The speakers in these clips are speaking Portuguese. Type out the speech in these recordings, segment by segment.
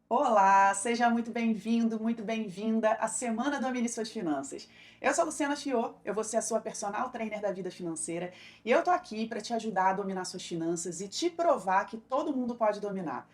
Olá, seja muito bem-vindo, muito bem-vinda à Semana Domine Suas Finanças. Eu sou a Luciana Chiot, eu vou ser a sua personal trainer da vida financeira e eu tô aqui para te ajudar a dominar suas finanças e te provar que todo mundo pode dominar.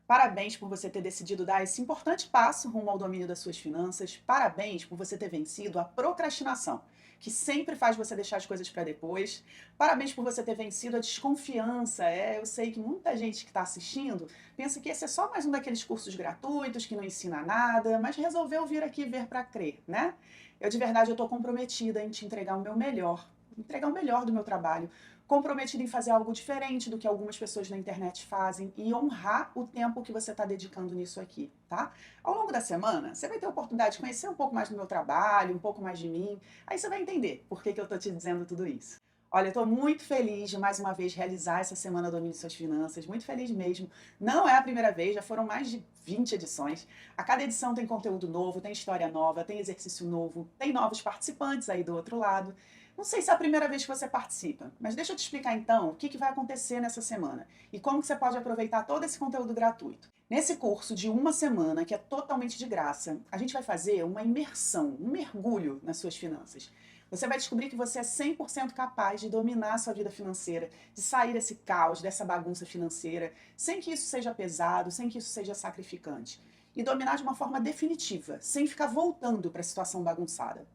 Parabéns por você ter decidido dar esse importante passo rumo ao domínio das suas finanças. Parabéns por você ter vencido a procrastinação, que sempre faz você deixar as coisas para depois. Parabéns por você ter vencido a desconfiança. Eu sei que muita gente que está assistindo pensa que esse é só mais um daqueles cursos gratuitos que não ensina nada, mas resolveu vir aqui ver para crer, né? Eu de verdade eu estou comprometida em te entregar o meu melhor, entregar o melhor do meu trabalho, comprometida em fazer algo diferente do que algumas pessoas na internet fazem e honrar o tempo que você está dedicando nisso aqui, tá? Ao longo da semana, você vai ter a oportunidade de conhecer um pouco mais do meu trabalho, um pouco mais de mim, aí você vai entender por que eu estou te dizendo tudo isso. Olha, eu estou muito feliz de mais uma vez realizar essa Semana Domine Suas Finanças, muito feliz mesmo. Não é a primeira vez, já foram mais de 20 edições. A cada edição tem conteúdo novo, tem história nova, tem exercício novo, tem novos participantes aí do outro lado. Não sei se é a primeira vez que você participa, mas deixa eu te explicar então o que vai acontecer nessa semana e como que você pode aproveitar todo esse conteúdo gratuito. Nesse curso de uma semana, que é totalmente de graça, a gente vai fazer uma imersão, um mergulho nas suas finanças. Você vai descobrir que você é 100% capaz de dominar a sua vida financeira, de sair desse caos, dessa bagunça financeira, sem que isso seja pesado, sem que isso seja sacrificante. E dominar de uma forma definitiva, sem ficar voltando para a situação bagunçada.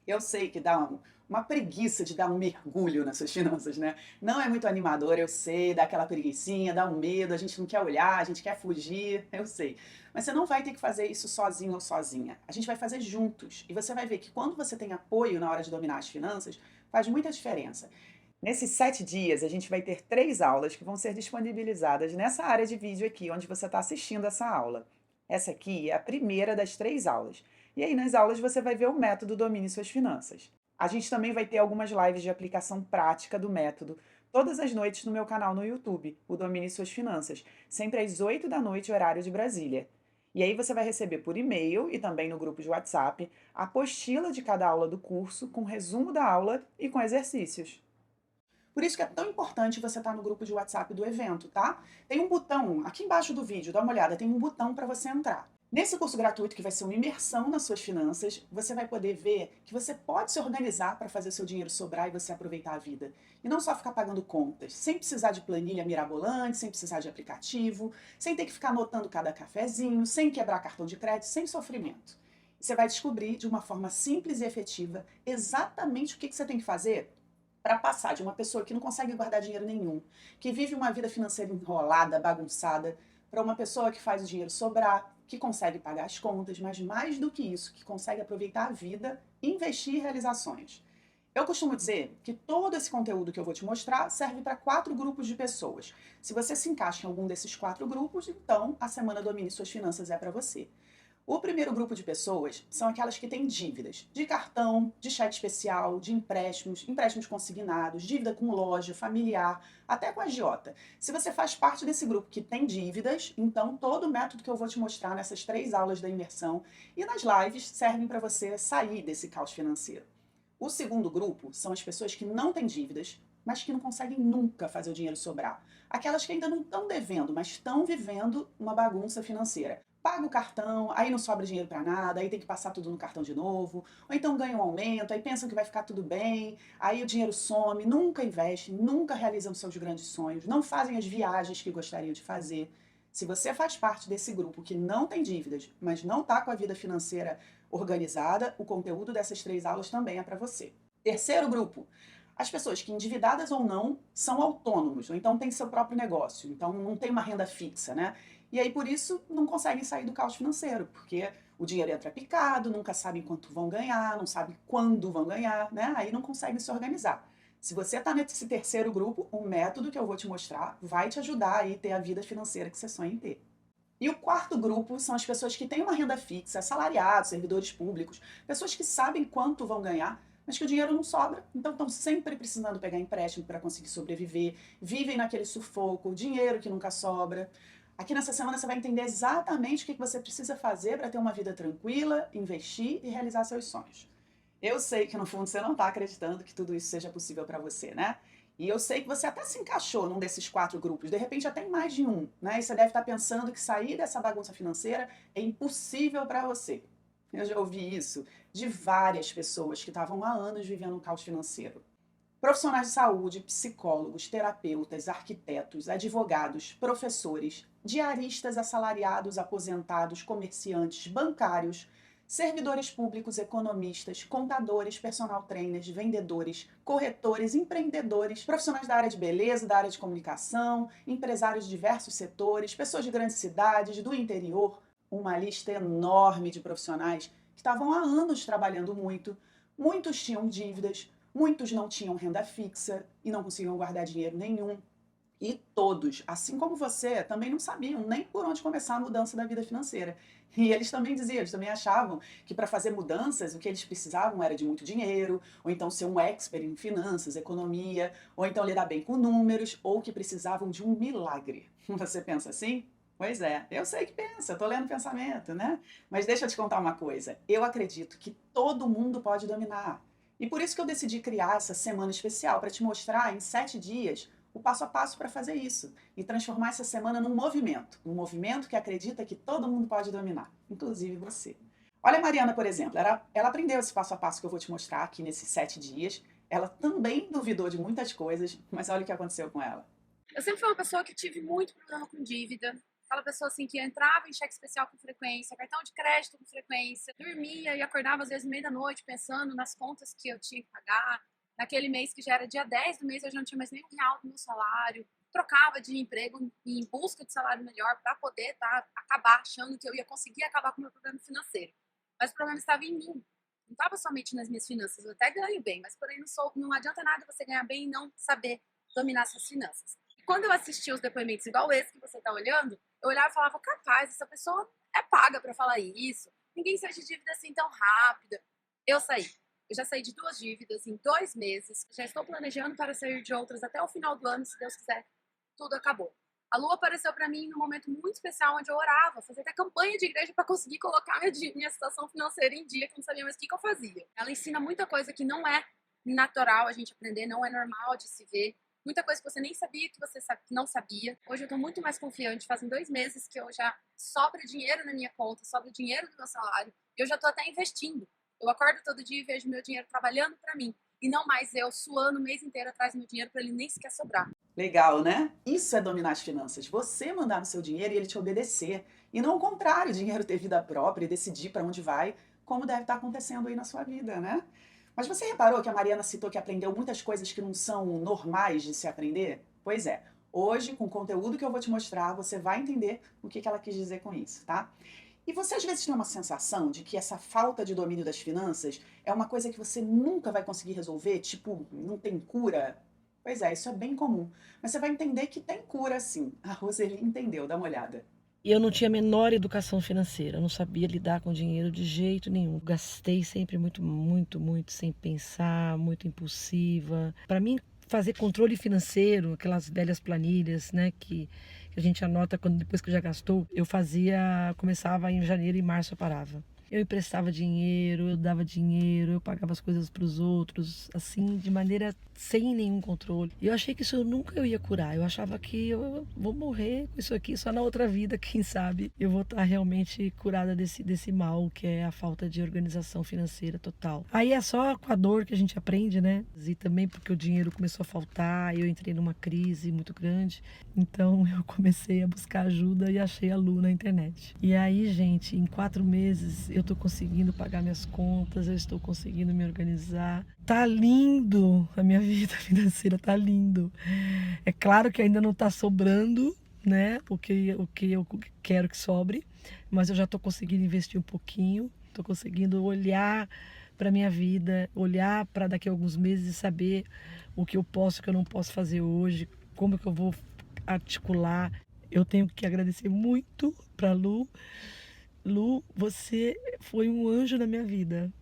Eu sei que dá uma preguiça de dar um mergulho nas suas finanças, né? Não é muito animador, eu sei, dá aquela preguicinha, dá um medo, a gente não quer olhar, a gente quer fugir, eu sei. Mas você não vai ter que fazer isso sozinho ou sozinha. A gente vai fazer juntos. E você vai ver que quando você tem apoio na hora de dominar as finanças, faz muita diferença. Nesses 7 dias, a gente vai ter 3 aulas que vão ser disponibilizadas nessa área de vídeo aqui, onde você está assistindo essa aula. Essa aqui é a primeira das 3 aulas. E aí, nas aulas, você vai ver o método Domine Suas Finanças. A gente também vai ter algumas lives de aplicação prática do método todas as noites no meu canal no YouTube, o Domine Suas Finanças, sempre às 8 da noite, horário de Brasília. E aí você vai receber por e-mail e também no grupo de WhatsApp a apostila de cada aula do curso, com resumo da aula e com exercícios. Por isso que é tão importante você estar no grupo de WhatsApp do evento, tá? Tem um botão aqui embaixo do vídeo, dá uma olhada, tem um botão para você entrar. Nesse curso gratuito, que vai ser uma imersão nas suas finanças, você vai poder ver que você pode se organizar para fazer seu dinheiro sobrar e você aproveitar a vida. E não só ficar pagando contas, sem precisar de planilha mirabolante, sem precisar de aplicativo, sem ter que ficar anotando cada cafezinho, sem quebrar cartão de crédito, sem sofrimento. Você vai descobrir de uma forma simples e efetiva exatamente o que você tem que fazer para passar de uma pessoa que não consegue guardar dinheiro nenhum, que vive uma vida financeira enrolada, bagunçada, para uma pessoa que faz o dinheiro sobrar, que consegue pagar as contas, mas mais do que isso, que consegue aproveitar a vida, investir e realizar sonhos. Eu costumo dizer que todo esse conteúdo que eu vou te mostrar serve para 4 grupos de pessoas. Se você se encaixa em algum desses 4 grupos, então a Semana Domine Suas Finanças é para você. O primeiro grupo de pessoas são aquelas que têm dívidas de cartão, de cheque especial, de empréstimos, empréstimos consignados, dívida com loja, familiar, até com agiota. Se você faz parte desse grupo que tem dívidas, então todo o método que eu vou te mostrar nessas 3 aulas da imersão e nas lives servem para você sair desse caos financeiro. O segundo grupo são as pessoas que não têm dívidas, mas que não conseguem nunca fazer o dinheiro sobrar. Aquelas que ainda não estão devendo, mas estão vivendo uma bagunça financeira. Paga o cartão, aí não sobra dinheiro para nada, aí tem que passar tudo no cartão de novo, ou então ganha um aumento, aí pensam que vai ficar tudo bem, aí o dinheiro some, nunca investem, nunca realizam seus grandes sonhos, não fazem as viagens que gostariam de fazer. Se você faz parte desse grupo que não tem dívidas, mas não está com a vida financeira organizada, o conteúdo dessas 3 aulas também é para você. Terceiro grupo, as pessoas que, endividadas ou não, são autônomos, ou então têm seu próprio negócio, então não tem uma renda fixa, né? E aí, por isso, não conseguem sair do caos financeiro, porque o dinheiro entra picado, nunca sabem quanto vão ganhar, não sabem quando vão ganhar, né? Aí não conseguem se organizar. Se você está nesse terceiro grupo, o método que eu vou te mostrar vai te ajudar a ter a vida financeira que você sonha em ter. E o quarto grupo são as pessoas que têm uma renda fixa, assalariados, servidores públicos, pessoas que sabem quanto vão ganhar, mas que o dinheiro não sobra, então estão sempre precisando pegar empréstimo para conseguir sobreviver, vivem naquele sufoco, dinheiro que nunca sobra. Aqui nessa semana você vai entender exatamente o que você precisa fazer para ter uma vida tranquila, investir e realizar seus sonhos. Eu sei que no fundo você não está acreditando que tudo isso seja possível para você, né? E eu sei que você até se encaixou num desses 4 grupos, de repente até em mais de um, né? E você deve estar pensando que sair dessa bagunça financeira é impossível para você. Eu já ouvi isso de várias pessoas que estavam há anos vivendo um caos financeiro. Profissionais de saúde, psicólogos, terapeutas, arquitetos, advogados, professores, diaristas assalariados, aposentados, comerciantes, bancários, servidores públicos, economistas, contadores, personal trainers, vendedores, corretores, empreendedores, profissionais da área de beleza, da área de comunicação, empresários de diversos setores, pessoas de grandes cidades, do interior, uma lista enorme de profissionais que estavam há anos trabalhando muito, muitos tinham dívidas, muitos não tinham renda fixa e não conseguiam guardar dinheiro nenhum. E todos, assim como você, também não sabiam nem por onde começar a mudança da vida financeira. E eles também diziam, eles também achavam que para fazer mudanças o que eles precisavam era de muito dinheiro, ou então ser um expert em finanças, economia, ou então lidar bem com números, ou que precisavam de um milagre. Você pensa assim? Pois é, eu sei que pensa, eu tô lendo pensamento, né? Mas deixa eu te contar uma coisa. Eu acredito que todo mundo pode dominar. E por isso que eu decidi criar essa semana especial para te mostrar em 7 dias o passo a passo para fazer isso e transformar essa semana num movimento que acredita que todo mundo pode dominar, inclusive você. Olha a Mariana, por exemplo, ela aprendeu esse passo a passo que eu vou te mostrar aqui nesses 7 dias. Ela também duvidou de muitas coisas, mas olha o que aconteceu com ela. Eu sempre fui uma pessoa que tive muito problema com dívida. Aquela pessoa assim que entrava em cheque especial com frequência, cartão de crédito com frequência, dormia e acordava às vezes no meio da noite pensando nas contas que eu tinha que pagar. Naquele mês que já era dia 10 do mês, eu já não tinha mais nenhum real do meu salário. Trocava de emprego em busca de salário melhor para poder acabar achando que eu ia conseguir acabar com o meu problema financeiro. Mas o problema estava em mim. Não estava somente nas minhas finanças. Eu até ganho bem, mas porém não adianta nada você ganhar bem e não saber dominar suas finanças. Quando eu assistia os depoimentos igual esse que você está olhando, eu olhava e falava, capaz, essa pessoa é paga para falar isso, ninguém sai de dívida assim tão rápida. Eu saí. Eu já saí de 2 dívidas em 2 meses, já estou planejando para sair de outras até o final do ano, se Deus quiser, tudo acabou. A Lua apareceu para mim num momento muito especial, onde eu orava, fazia até campanha de igreja para conseguir colocar minha situação financeira em dia, que eu não sabia mais o que eu fazia. Ela ensina muita coisa que não é natural a gente aprender, não é normal de se ver. Muita coisa que você nem sabia que você não sabia. Hoje eu tô muito mais confiante. Fazem 2 meses que eu já sobra dinheiro na minha conta, sobra dinheiro do meu salário. E eu já tô até investindo. Eu acordo todo dia e vejo meu dinheiro trabalhando para mim. E não mais eu suando o mês inteiro atrás do meu dinheiro para ele nem sequer sobrar. Legal, né? Isso é dominar as finanças. Você mandar no seu dinheiro e ele te obedecer. E não o contrário, o dinheiro ter vida própria e decidir para onde vai, como deve estar acontecendo aí na sua vida, né? Mas você reparou que a Mariana citou que aprendeu muitas coisas que não são normais de se aprender? Pois é. Hoje, com o conteúdo que eu vou te mostrar, você vai entender o que ela quis dizer com isso, tá? E você às vezes tem uma sensação de que essa falta de domínio das finanças é uma coisa que você nunca vai conseguir resolver? Tipo, não tem cura? Pois é, isso é bem comum. Mas você vai entender que tem cura sim. A Roseli entendeu, dá uma olhada. E eu não tinha a menor educação financeira, eu não sabia lidar com dinheiro de jeito nenhum. Gastei sempre muito, muito, muito sem pensar, muito impulsiva. Para mim, fazer controle financeiro, aquelas velhas planilhas, né, que a gente anota quando depois que já gastou, eu fazia, começava em janeiro e março eu parava. Eu emprestava dinheiro, eu dava dinheiro, eu pagava as coisas para os outros, assim, de maneira sem nenhum controle. E eu achei que isso nunca eu ia curar. Eu achava que eu vou morrer com isso aqui só na outra vida, quem sabe eu vou estar realmente curada desse mal, que é a falta de organização financeira total. Aí é só com a dor que a gente aprende, né? E também porque o dinheiro começou a faltar, eu entrei numa crise muito grande. Então eu comecei a buscar ajuda e achei a Lu na internet. E aí, gente, em 4 meses eu tô conseguindo pagar minhas contas, eu estou conseguindo me organizar. Tá lindo a minha vida financeira, tá lindo. É claro que ainda não tá sobrando, né? O que eu quero que sobre, mas eu já tô conseguindo investir um pouquinho, tô conseguindo olhar para minha vida, olhar para daqui a alguns meses e saber o que eu posso, o que eu não posso fazer hoje, como que eu vou articular. Eu tenho que agradecer muito para Lu. Lu, você foi um anjo na minha vida.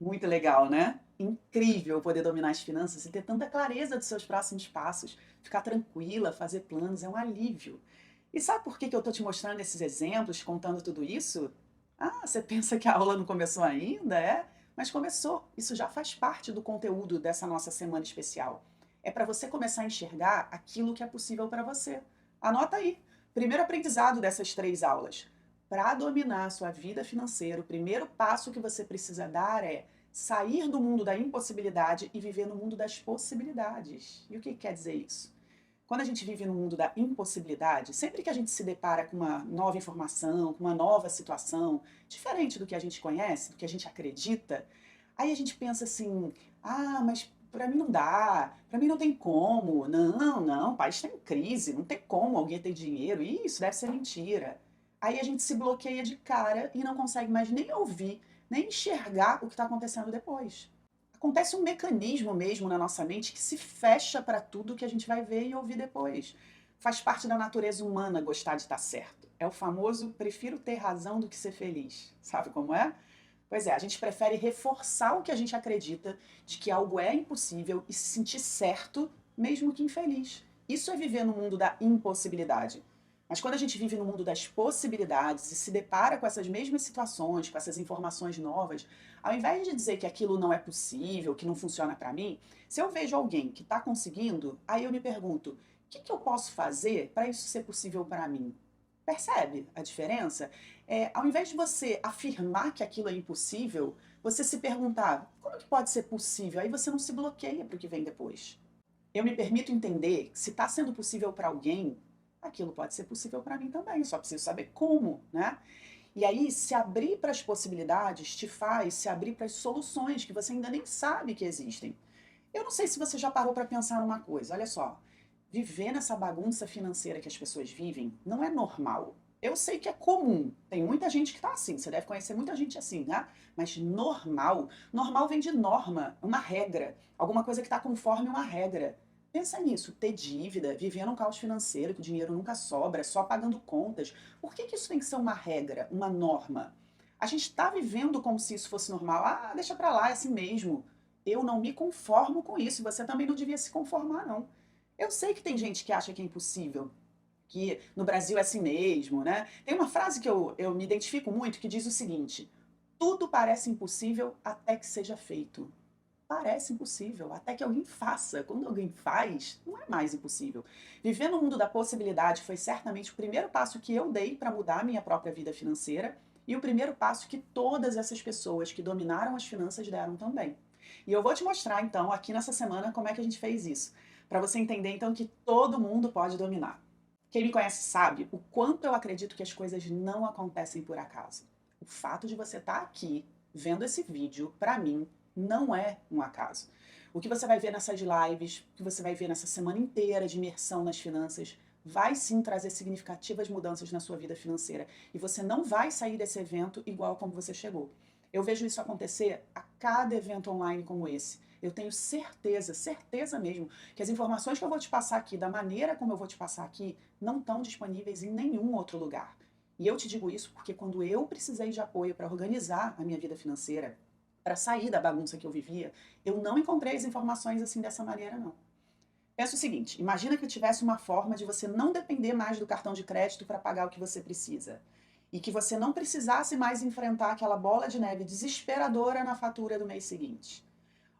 Muito legal, né? Incrível poder dominar as finanças e ter tanta clareza dos seus próximos passos. Ficar tranquila, fazer planos é um alívio. E sabe por que eu tô te mostrando esses exemplos, contando tudo isso? Ah, você pensa que a aula não começou ainda? É? Mas começou. Isso já faz parte do conteúdo dessa nossa semana especial. É para você começar a enxergar aquilo que é possível para você. Anota aí. Primeiro aprendizado dessas 3 aulas. Para dominar a sua vida financeira, o primeiro passo que você precisa dar é sair do mundo da impossibilidade e viver no mundo das possibilidades. E o que quer dizer isso? Quando a gente vive no mundo da impossibilidade, sempre que a gente se depara com uma nova informação, com uma nova situação, diferente do que a gente conhece, do que a gente acredita, aí a gente pensa assim: ah, mas para mim não dá, para mim não tem como, não, o país está em crise, não tem como alguém ter dinheiro, isso deve ser mentira. Aí a gente se bloqueia de cara e não consegue mais nem ouvir, nem enxergar o que está acontecendo depois. Acontece um mecanismo mesmo na nossa mente que se fecha para tudo que a gente vai ver e ouvir depois. Faz parte da natureza humana gostar de estar certo. É o famoso prefiro ter razão do que ser feliz. Sabe como é? Pois é, a gente prefere reforçar o que a gente acredita de que algo é impossível e se sentir certo, mesmo que infeliz. Isso é viver no mundo da impossibilidade. Mas quando a gente vive no mundo das possibilidades e se depara com essas mesmas situações, com essas informações novas, ao invés de dizer que aquilo não é possível, que não funciona para mim, se eu vejo alguém que está conseguindo, aí eu me pergunto: o que eu posso fazer para isso ser possível para mim? Percebe a diferença? Ao invés de você afirmar que aquilo é impossível, você se perguntar: como que pode ser possível? Aí você não se bloqueia para o que vem depois. Eu me permito entender que se está sendo possível para alguém, aquilo pode ser possível para mim também, só preciso saber como, né? E aí, se abrir para as possibilidades te faz se abrir para as soluções que você ainda nem sabe que existem. Eu não sei se você já parou para pensar numa coisa, olha só. Viver nessa bagunça financeira que as pessoas vivem não é normal. Eu sei que é comum, tem muita gente que está assim, você deve conhecer muita gente assim, né? Mas normal vem de norma, uma regra, alguma coisa que está conforme uma regra. Pensa nisso, ter dívida, viver num caos financeiro, que o dinheiro nunca sobra, só pagando contas. Por que isso tem que ser uma regra, uma norma? A gente está vivendo como se isso fosse normal. Ah, deixa pra lá, é assim mesmo. Eu não me conformo com isso, você também não devia se conformar, não. Eu sei que tem gente que acha que é impossível, que no Brasil é assim mesmo, né? Tem uma frase que eu me identifico muito que diz o seguinte: tudo parece impossível até que seja feito. Parece impossível, até que alguém faça. Quando alguém faz, não é mais impossível. Viver no mundo da possibilidade foi certamente o primeiro passo que eu dei para mudar a minha própria vida financeira e o primeiro passo que todas essas pessoas que dominaram as finanças deram também. E eu vou te mostrar então aqui nessa semana como é que a gente fez isso, para você entender então que todo mundo pode dominar. Quem me conhece sabe o quanto eu acredito que as coisas não acontecem por acaso. O fato de você estar aqui vendo esse vídeo, para mim, não é um acaso. O que você vai ver nessas lives, o que você vai ver nessa semana inteira de imersão nas finanças, vai sim trazer significativas mudanças na sua vida financeira. E você não vai sair desse evento igual como você chegou. Eu vejo isso acontecer a cada evento online como esse. Eu tenho certeza, certeza mesmo, que as informações que eu vou te passar aqui, da maneira como eu vou te passar aqui, não estão disponíveis em nenhum outro lugar. E eu te digo isso porque quando eu precisei de apoio para organizar a minha vida financeira, para sair da bagunça que eu vivia, eu não encontrei as informações assim dessa maneira, não. Pensa o seguinte, imagina que eu tivesse uma forma de você não depender mais do cartão de crédito para pagar o que você precisa. E que você não precisasse mais enfrentar aquela bola de neve desesperadora na fatura do mês seguinte.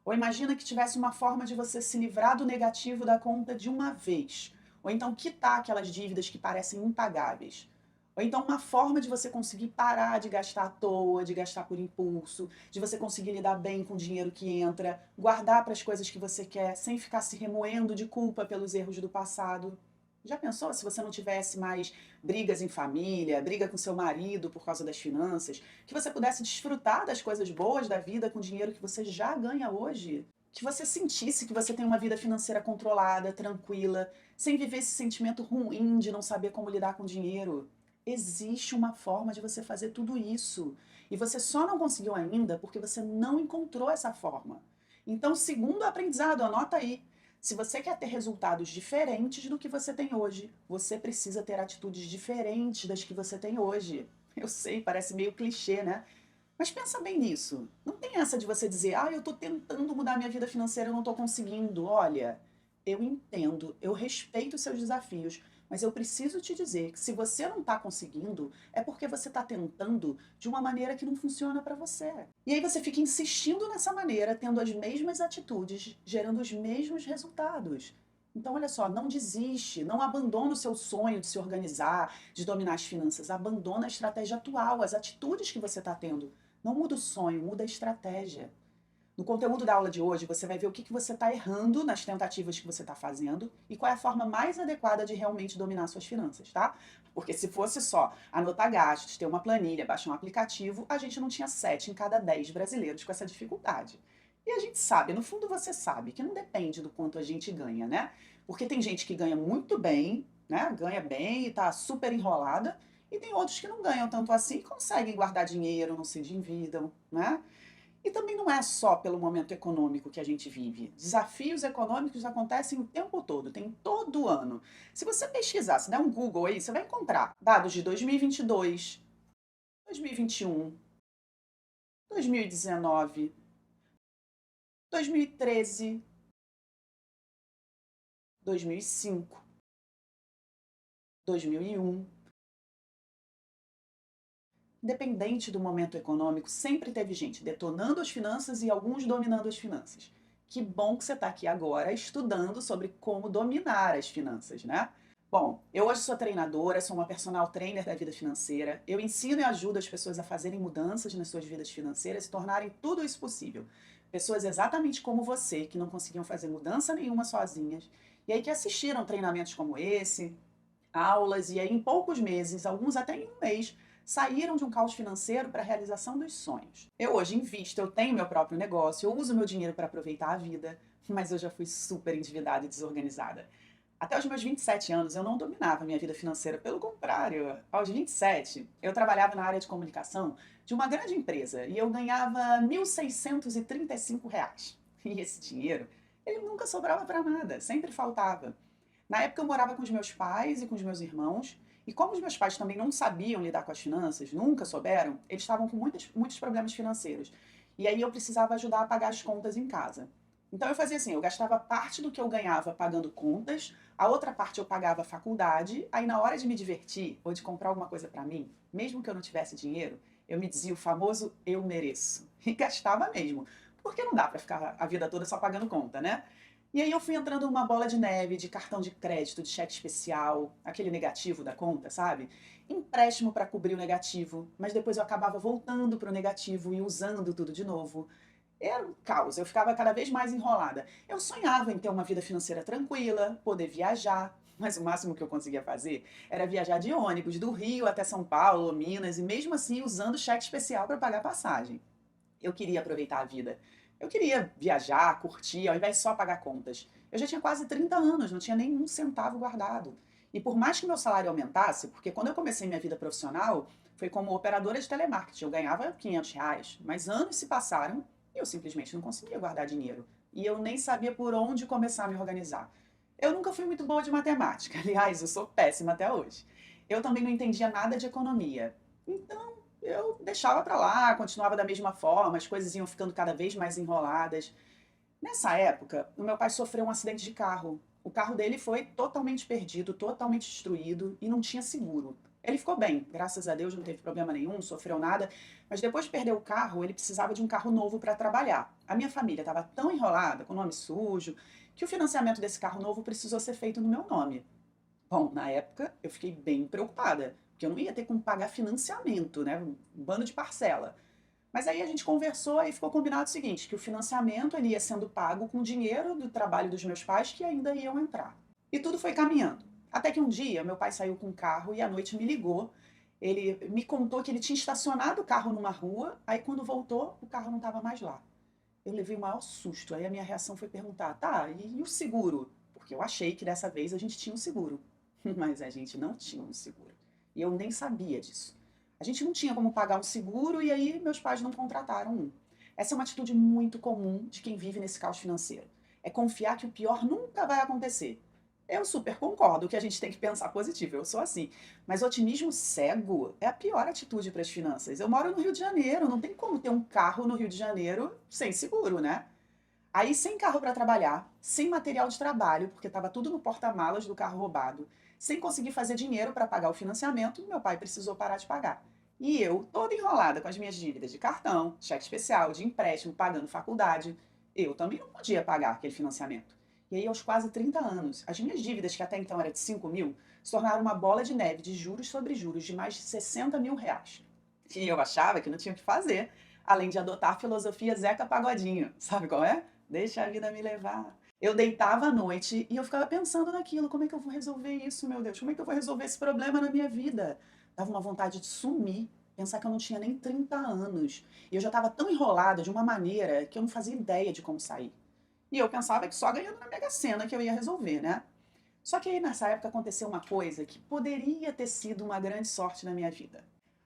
Ou imagina que tivesse uma forma de você se livrar do negativo da conta de uma vez. Ou então quitar aquelas dívidas que parecem impagáveis. Ou então uma forma de você conseguir parar de gastar à toa, de gastar por impulso, de você conseguir lidar bem com o dinheiro que entra, guardar para as coisas que você quer, sem ficar se remoendo de culpa pelos erros do passado. Já pensou se você não tivesse mais brigas em família, briga com seu marido por causa das finanças, que você pudesse desfrutar das coisas boas da vida com o dinheiro que você já ganha hoje? Que você sentisse que você tem uma vida financeira controlada, tranquila, sem viver esse sentimento ruim de não saber como lidar com o dinheiro. Existe uma forma de você fazer tudo isso. E você só não conseguiu ainda porque você não encontrou essa forma. Então, segundo aprendizado, anota aí. Se você quer ter resultados diferentes do que você tem hoje, você precisa ter atitudes diferentes das que você tem hoje. Eu sei, parece meio clichê, né? Mas pensa bem nisso. Não tem essa de você dizer: ah, eu tô tentando mudar minha vida financeira, eu não tô conseguindo. Olha, eu entendo, eu respeito os seus desafios, Mas eu preciso te dizer que se você não está conseguindo, é porque você está tentando de uma maneira que não funciona para você. E aí você fica insistindo nessa maneira, tendo as mesmas atitudes, gerando os mesmos resultados. Então, olha só, não desiste, não abandona o seu sonho de se organizar, de dominar as finanças. Abandona a estratégia atual, as atitudes que você está tendo. Não muda o sonho, muda a estratégia. No conteúdo da aula de hoje, você vai ver o que você está errando nas tentativas que você está fazendo e qual é a forma mais adequada de realmente dominar suas finanças, tá? Porque se fosse só anotar gastos, ter uma planilha, baixar um aplicativo, a gente não tinha 7 em cada 10 brasileiros com essa dificuldade. E a gente sabe, no fundo você sabe, que não depende do quanto a gente ganha, né? Porque tem gente que ganha muito bem, né? Ganha bem e tá super enrolada, e tem outros que não ganham tanto assim e conseguem guardar dinheiro, não se endividam, né? E também não é só pelo momento econômico que a gente vive. Desafios econômicos acontecem o tempo todo, tem todo ano. Se você pesquisar, se der um Google aí, você vai encontrar dados de 2022, 2021, 2019, 2013, 2005, 2001. Independente do momento econômico, sempre teve gente detonando as finanças e alguns dominando as finanças. Que bom que você está aqui agora estudando sobre como dominar as finanças, né? Bom, eu hoje sou treinadora, sou uma personal trainer da vida financeira. Eu ensino e ajudo as pessoas a fazerem mudanças nas suas vidas financeiras e tornarem tudo isso possível. Pessoas exatamente como você, que não conseguiam fazer mudança nenhuma sozinhas, e aí que assistiram treinamentos como esse, aulas, e aí em poucos meses, alguns até em um mês, saíram de um caos financeiro para a realização dos sonhos. Eu hoje invisto, eu tenho meu próprio negócio, eu uso meu dinheiro para aproveitar a vida, mas eu já fui super endividada e desorganizada. Até os meus 27 anos eu não dominava a minha vida financeira, pelo contrário, aos 27 eu trabalhava na área de comunicação de uma grande empresa e eu ganhava R$ 1.635. E esse dinheiro, ele nunca sobrava para nada, sempre faltava. Na época eu morava com os meus pais e com os meus irmãos, e como os meus pais também não sabiam lidar com as finanças, nunca souberam, eles estavam com muitos problemas financeiros. E aí eu precisava ajudar a pagar as contas em casa. Então eu fazia assim, eu gastava parte do que eu ganhava pagando contas, a outra parte eu pagava a faculdade, aí na hora de me divertir ou de comprar alguma coisa pra mim, mesmo que eu não tivesse dinheiro, eu me dizia o famoso eu mereço. E gastava mesmo, porque não dá pra ficar a vida toda só pagando conta, né? E aí eu fui entrando numa bola de neve de cartão de crédito, de cheque especial, aquele negativo da conta, sabe? Empréstimo para cobrir o negativo, mas depois eu acabava voltando pro negativo e usando tudo de novo. Era um caos, eu ficava cada vez mais enrolada. Eu sonhava em ter uma vida financeira tranquila, poder viajar, mas o máximo que eu conseguia fazer era viajar de ônibus do Rio até São Paulo, Minas, e mesmo assim usando cheque especial para pagar passagem. Eu queria aproveitar a vida. Eu queria viajar, curtir, ao invés de só pagar contas. Eu já tinha quase 30 anos, não tinha nenhum centavo guardado. E por mais que meu salário aumentasse, porque quando eu comecei minha vida profissional, foi como operadora de telemarketing, eu ganhava R$ 500, mas anos se passaram e eu simplesmente não conseguia guardar dinheiro. E eu nem sabia por onde começar a me organizar. Eu nunca fui muito boa de matemática, aliás, eu sou péssima até hoje. Eu também não entendia nada de economia. Então, eu deixava pra lá, continuava da mesma forma, as coisas iam ficando cada vez mais enroladas. Nessa época, o meu pai sofreu um acidente de carro. O carro dele foi totalmente perdido, totalmente destruído e não tinha seguro. Ele ficou bem, graças a Deus, não teve problema nenhum, não sofreu nada, mas depois de perder o carro, ele precisava de um carro novo para trabalhar. A minha família estava tão enrolada, com o nome sujo, que o financiamento desse carro novo precisou ser feito no meu nome. Bom, na época eu fiquei bem preocupada, porque eu não ia ter como pagar financiamento, né? Um bando de parcela. Mas aí a gente conversou e ficou combinado o seguinte, que o financiamento ele ia sendo pago com dinheiro do trabalho dos meus pais que ainda iam entrar. E tudo foi caminhando. Até que um dia meu pai saiu com o carro e à noite me ligou. Ele me contou que ele tinha estacionado o carro numa rua, aí quando voltou, o carro não estava mais lá. Eu levei o maior susto. Aí a minha reação foi perguntar, tá, e o seguro? Porque eu achei que dessa vez a gente tinha um seguro. Mas a gente não tinha um seguro. E eu nem sabia disso. A gente não tinha como pagar um seguro e aí meus pais não contrataram um. Essa é uma atitude muito comum de quem vive nesse caos financeiro. É confiar que o pior nunca vai acontecer. Eu super concordo que a gente tem que pensar positivo, eu sou assim. Mas otimismo cego é a pior atitude para as finanças. Eu moro no Rio de Janeiro, não tem como ter um carro no Rio de Janeiro sem seguro, né? Aí sem carro para trabalhar, sem material de trabalho, porque estava tudo no porta-malas do carro roubado, Sem conseguir fazer dinheiro para pagar o financiamento, meu pai precisou parar de pagar. E eu, toda enrolada com as minhas dívidas de cartão, cheque especial, de empréstimo, pagando faculdade, eu também não podia pagar aquele financiamento. E aí, aos quase 30 anos, as minhas dívidas, que até então eram de 5 mil, se tornaram uma bola de neve de juros sobre juros de mais de 60 mil reais. E eu achava que não tinha o que fazer, além de adotar a filosofia Zeca Pagodinho. Sabe qual é? Deixa a vida me levar. Eu deitava à noite e eu ficava pensando naquilo, como é que eu vou resolver isso, meu Deus? Como é que eu vou resolver esse problema na minha vida? Dava uma vontade de sumir, pensar que eu não tinha nem 30 anos. E eu já estava tão enrolada de uma maneira que eu não fazia ideia de como sair. E eu pensava que só ganhando na Mega Sena que eu ia resolver, né? Só que aí nessa época aconteceu uma coisa que poderia ter sido uma grande sorte na minha vida.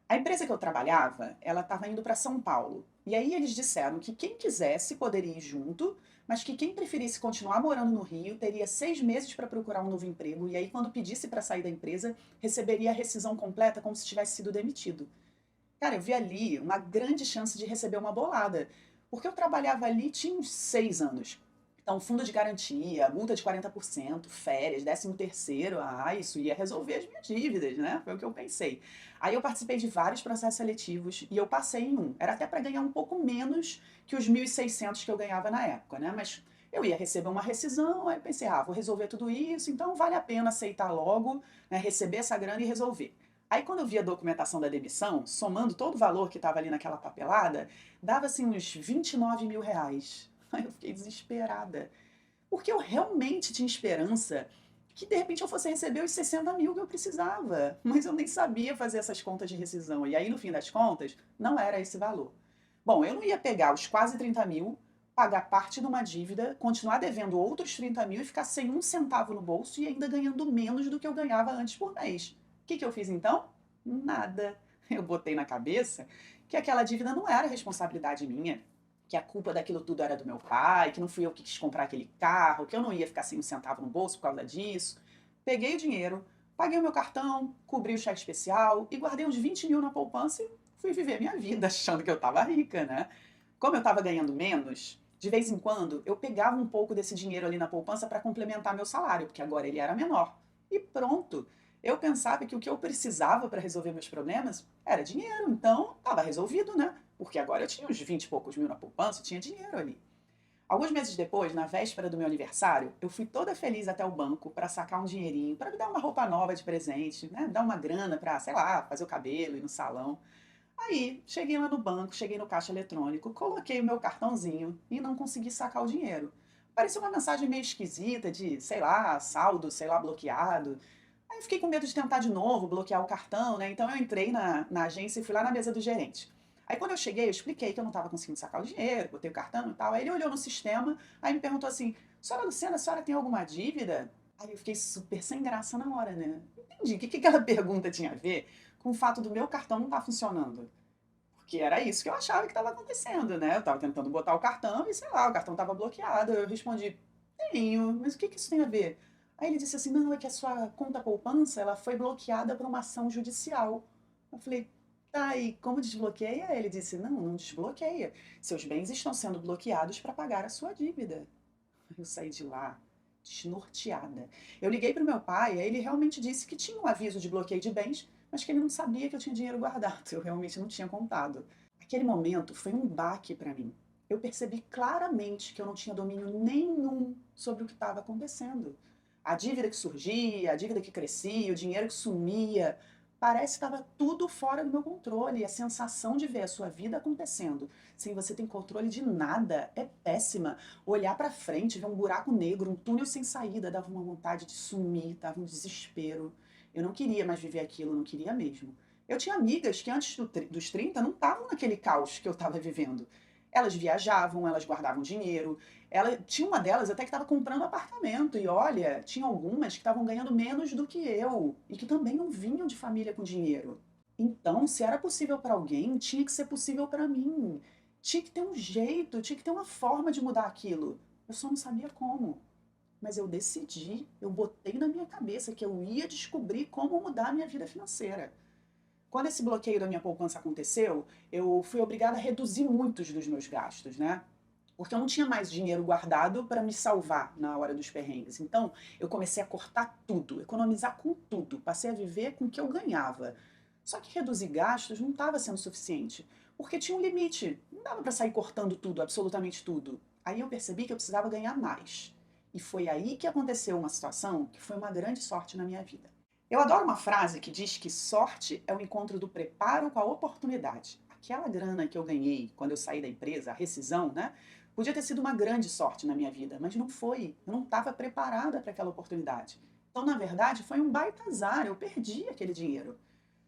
A empresa que eu trabalhava, ela estava indo para São Paulo. E aí eles disseram que quem quisesse poderia ir junto, mas que quem preferisse continuar morando no Rio teria 6 meses para procurar um novo emprego. E aí, quando pedisse para sair da empresa, receberia a rescisão completa como se tivesse sido demitido. Cara, eu vi ali uma grande chance de receber uma bolada, porque eu trabalhava ali tinha uns 6 anos. Então, fundo de garantia, multa de 40%, férias, 13º, isso ia resolver as minhas dívidas, né? Foi o que eu pensei. Aí eu participei de vários processos seletivos e eu passei em um. Era até para ganhar um pouco menos que os 1.600 que eu ganhava na época, né? Mas eu ia receber uma rescisão, aí eu pensei, vou resolver tudo isso, então vale a pena aceitar logo, né, receber essa grana e resolver. Aí quando eu vi a documentação da demissão, somando todo o valor que estava ali naquela papelada, dava assim uns 29 mil reais. Aí eu fiquei desesperada. Porque eu realmente tinha esperança que de repente eu fosse receber os 60 mil que eu precisava. Mas eu nem sabia fazer essas contas de rescisão. E aí, no fim das contas, não era esse valor. Bom, eu não ia pegar os quase 30 mil, pagar parte de uma dívida, continuar devendo outros 30 mil e ficar sem um centavo no bolso e ainda ganhando menos do que eu ganhava antes por mês. O que eu fiz então? Nada. Eu botei na cabeça que aquela dívida não era responsabilidade minha, que a culpa daquilo tudo era do meu pai, que não fui eu que quis comprar aquele carro, que eu não ia ficar sem um centavo no bolso por causa disso. Peguei o dinheiro, paguei o meu cartão, cobri o cheque especial e guardei uns 20 mil na poupança e fui viver minha vida achando que eu estava rica, né? Como eu estava ganhando menos, de vez em quando eu pegava um pouco desse dinheiro ali na poupança para complementar meu salário, porque agora ele era menor. E pronto. Eu pensava que o que eu precisava para resolver meus problemas era dinheiro, então estava resolvido, né? Porque agora eu tinha uns 20 e poucos mil na poupança, tinha dinheiro ali. Alguns meses depois, na véspera do meu aniversário, eu fui toda feliz até o banco para sacar um dinheirinho, para me dar uma roupa nova de presente, né? Dar uma grana para, sei lá, fazer o cabelo, ir no salão. Aí, cheguei lá no banco, cheguei no caixa eletrônico, coloquei o meu cartãozinho e não consegui sacar o dinheiro. Parecia uma mensagem meio esquisita de, sei lá, saldo, sei lá, bloqueado. Aí eu fiquei com medo de tentar de novo, bloquear o cartão, né? Então eu entrei na agência e fui lá na mesa do gerente. Aí quando eu cheguei, eu expliquei que eu não estava conseguindo sacar o dinheiro, botei o cartão e tal. Aí ele olhou no sistema, aí me perguntou assim, senhora Luciana, a senhora tem alguma dívida? Aí eu fiquei super sem graça na hora, né? Não entendi, o que aquela pergunta tinha a ver com o fato do meu cartão não estar funcionando? Porque era isso que eu achava que estava acontecendo, né? Eu estava tentando botar o cartão e, sei lá, o cartão estava bloqueado. Eu respondi, tenho, mas o que isso tem a ver? Aí ele disse assim, não, é que a sua conta poupança, ela foi bloqueada por uma ação judicial. Eu falei, tá, e como desbloqueia? Ele disse, não, não desbloqueia. Seus bens estão sendo bloqueados para pagar a sua dívida. Eu saí de lá desnorteada. Eu liguei para o meu pai, aí ele realmente disse que tinha um aviso de bloqueio de bens, mas que ele não sabia que eu tinha dinheiro guardado. Eu realmente não tinha contado. Aquele momento foi um baque para mim. Eu percebi claramente que eu não tinha domínio nenhum sobre o que estava acontecendo. A dívida que surgia, a dívida que crescia, o dinheiro que sumia, parece que estava tudo fora do meu controle. E a sensação de ver a sua vida acontecendo sem você ter controle de nada é péssima. Olhar para frente, ver um buraco negro, um túnel sem saída, dava uma vontade de sumir, dava um desespero. Eu não queria mais viver aquilo, não queria mesmo. Eu tinha amigas que antes dos 30 não estavam naquele caos que eu estava vivendo. Elas viajavam, elas guardavam dinheiro. Tinha uma delas até que estava comprando apartamento. E olha, tinha algumas que estavam ganhando menos do que eu e que também não vinham de família com dinheiro. Então, se era possível para alguém, tinha que ser possível para mim. Tinha que ter um jeito, tinha que ter uma forma de mudar aquilo. Eu só não sabia como. Mas eu decidi, eu botei na minha cabeça que eu ia descobrir como mudar a minha vida financeira. Quando esse bloqueio da minha poupança aconteceu, eu fui obrigada a reduzir muitos dos meus gastos, né? porque eu não tinha mais dinheiro guardado para me salvar na hora dos perrengues. Então, eu comecei a cortar tudo, economizar com tudo, passei a viver com o que eu ganhava. Só que reduzir gastos não estava sendo suficiente, porque tinha um limite. Não dava para sair cortando tudo, absolutamente tudo. Aí eu percebi que eu precisava ganhar mais. E foi aí que aconteceu uma situação que foi uma grande sorte na minha vida. Eu adoro uma frase que diz que sorte é o encontro do preparo com a oportunidade. Aquela grana que eu ganhei quando eu saí da empresa, a rescisão, né? Podia ter sido uma grande sorte na minha vida, mas não foi. Eu não estava preparada para aquela oportunidade. Então, na verdade, foi um baita azar. Eu perdi aquele dinheiro.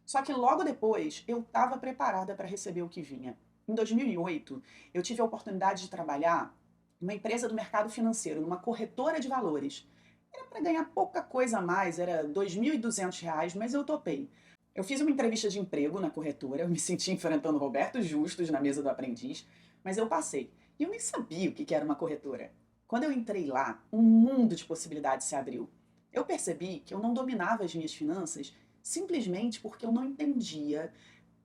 Só que logo depois eu estava preparada para receber o que vinha. Em 2008, eu tive a oportunidade de trabalhar numa empresa do mercado financeiro, numa corretora de valores. Era para ganhar pouca coisa a mais, era R$ 2.200, mas eu topei. Eu fiz uma entrevista de emprego na corretora, eu me senti enfrentando Roberto Justus na mesa do aprendiz, mas eu passei. E eu nem sabia o que era uma corretora. Quando eu entrei lá, um mundo de possibilidades se abriu. Eu percebi que eu não dominava as minhas finanças simplesmente porque eu não entendia,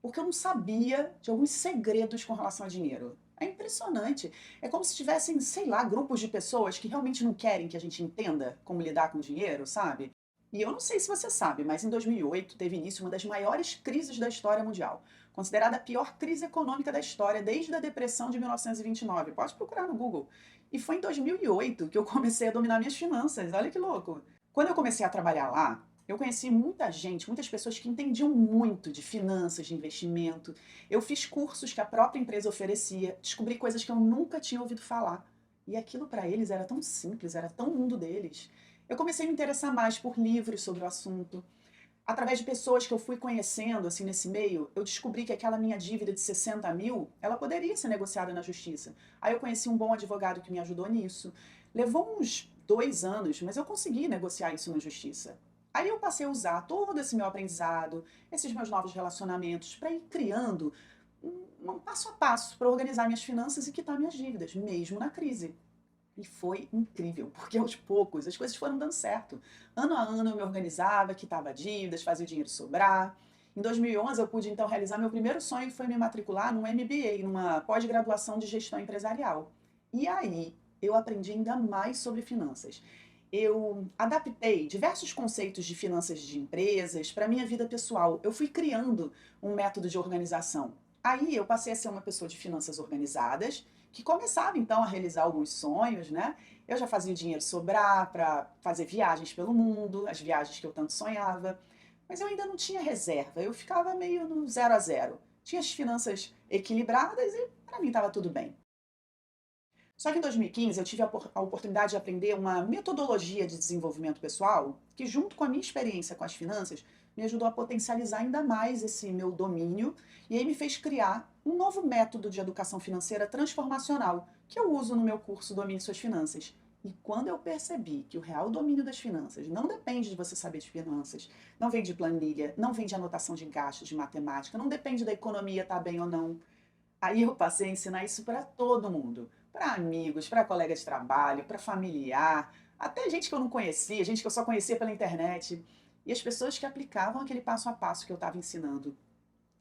porque eu não sabia de alguns segredos com relação a dinheiro. É impressionante. É como se tivessem, sei lá, grupos de pessoas que realmente não querem que a gente entenda como lidar com dinheiro, sabe? E eu não sei se você sabe, mas em 2008 teve início uma das maiores crises da história mundial, considerada a pior crise econômica da história desde a Depressão de 1929. Pode procurar no Google. E foi em 2008 que eu comecei a dominar minhas finanças. Olha que louco. Quando eu comecei a trabalhar lá, eu conheci muita gente, muitas pessoas que entendiam muito de finanças, de investimento. Eu fiz cursos que a própria empresa oferecia, descobri coisas que eu nunca tinha ouvido falar. E aquilo para eles era tão simples, era tão mundo deles. Eu comecei a me interessar mais por livros sobre o assunto. Através de pessoas que eu fui conhecendo assim nesse meio, eu descobri que aquela minha dívida de 60 mil, ela poderia ser negociada na justiça. Aí eu conheci um bom advogado que me ajudou nisso. Levou uns 2 anos, mas eu consegui negociar isso na justiça. Aí eu passei a usar todo esse meu aprendizado, esses meus novos relacionamentos, para ir criando um passo a passo para organizar minhas finanças e quitar minhas dívidas, mesmo na crise. E foi incrível, porque aos poucos as coisas foram dando certo. Ano a ano eu me organizava, quitava dívidas, fazia o dinheiro sobrar. Em 2011 eu pude então realizar meu primeiro sonho, que foi me matricular num MBA, numa pós-graduação de gestão empresarial. E aí eu aprendi ainda mais sobre finanças. Eu adaptei diversos conceitos de finanças de empresas para a minha vida pessoal. Eu fui criando um método de organização. Aí eu passei a ser uma pessoa de finanças organizadas, que começava então a realizar alguns sonhos, né? Eu já fazia o dinheiro sobrar para fazer viagens pelo mundo, as viagens que eu tanto sonhava, mas eu ainda não tinha reserva, eu ficava meio no zero a zero. Tinha as finanças equilibradas e para mim estava tudo bem. Só que em 2015 eu tive a oportunidade de aprender uma metodologia de desenvolvimento pessoal que, junto com a minha experiência com as finanças, me ajudou a potencializar ainda mais esse meu domínio e aí me fez criar um novo método de educação financeira transformacional que eu uso no meu curso Domine Suas Finanças. E quando eu percebi que o real domínio das finanças não depende de você saber de finanças, não vem de planilha, não vem de anotação de gastos, de matemática, não depende da economia estar bem ou não. Aí eu passei a ensinar isso para todo mundo, para amigos, para colega de trabalho, para familiar, até gente que eu não conhecia, gente que eu só conhecia pela internet. E as pessoas que aplicavam aquele passo a passo que eu estava ensinando,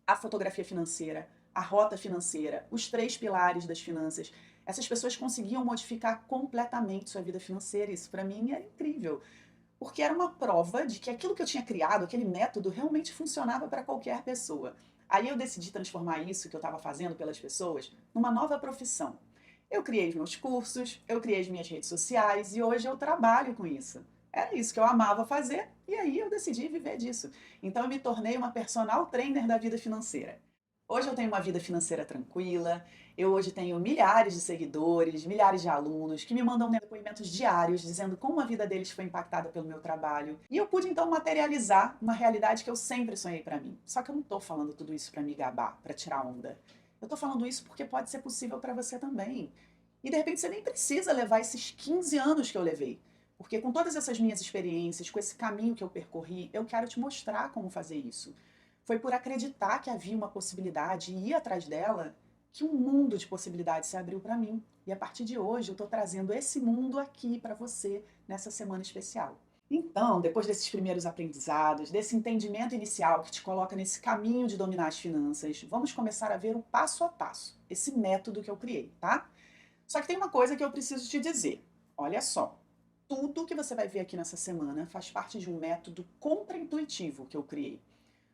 a fotografia financeira, a rota financeira, os 3 pilares das finanças, essas pessoas conseguiam modificar completamente sua vida financeira. Isso para mim era incrível, porque era uma prova de que aquilo que eu tinha criado, aquele método, realmente funcionava para qualquer pessoa. Aí eu decidi transformar isso que eu estava fazendo pelas pessoas numa nova profissão. Eu criei os meus cursos, eu criei as minhas redes sociais e hoje eu trabalho com isso. Era isso que eu amava fazer e aí eu decidi viver disso. Então eu me tornei uma personal trainer da vida financeira. Hoje eu tenho uma vida financeira tranquila, eu hoje tenho milhares de seguidores, milhares de alunos que me mandam depoimentos diários dizendo como a vida deles foi impactada pelo meu trabalho. E eu pude então materializar uma realidade que eu sempre sonhei para mim. Só que eu não estou falando tudo isso para me gabar, para tirar onda. Eu estou falando isso porque pode ser possível para você também. E de repente você nem precisa levar esses 15 anos que eu levei. Porque com todas essas minhas experiências, com esse caminho que eu percorri, eu quero te mostrar como fazer isso. Foi por acreditar que havia uma possibilidade e ir atrás dela que um mundo de possibilidades se abriu para mim. E a partir de hoje eu estou trazendo esse mundo aqui para você nessa semana especial. Então, depois desses primeiros aprendizados, desse entendimento inicial que te coloca nesse caminho de dominar as finanças, vamos começar a ver o passo a passo, esse método que eu criei, tá? Só que tem uma coisa que eu preciso te dizer. Olha só, tudo que você vai ver aqui nessa semana faz parte de um método contraintuitivo que eu criei.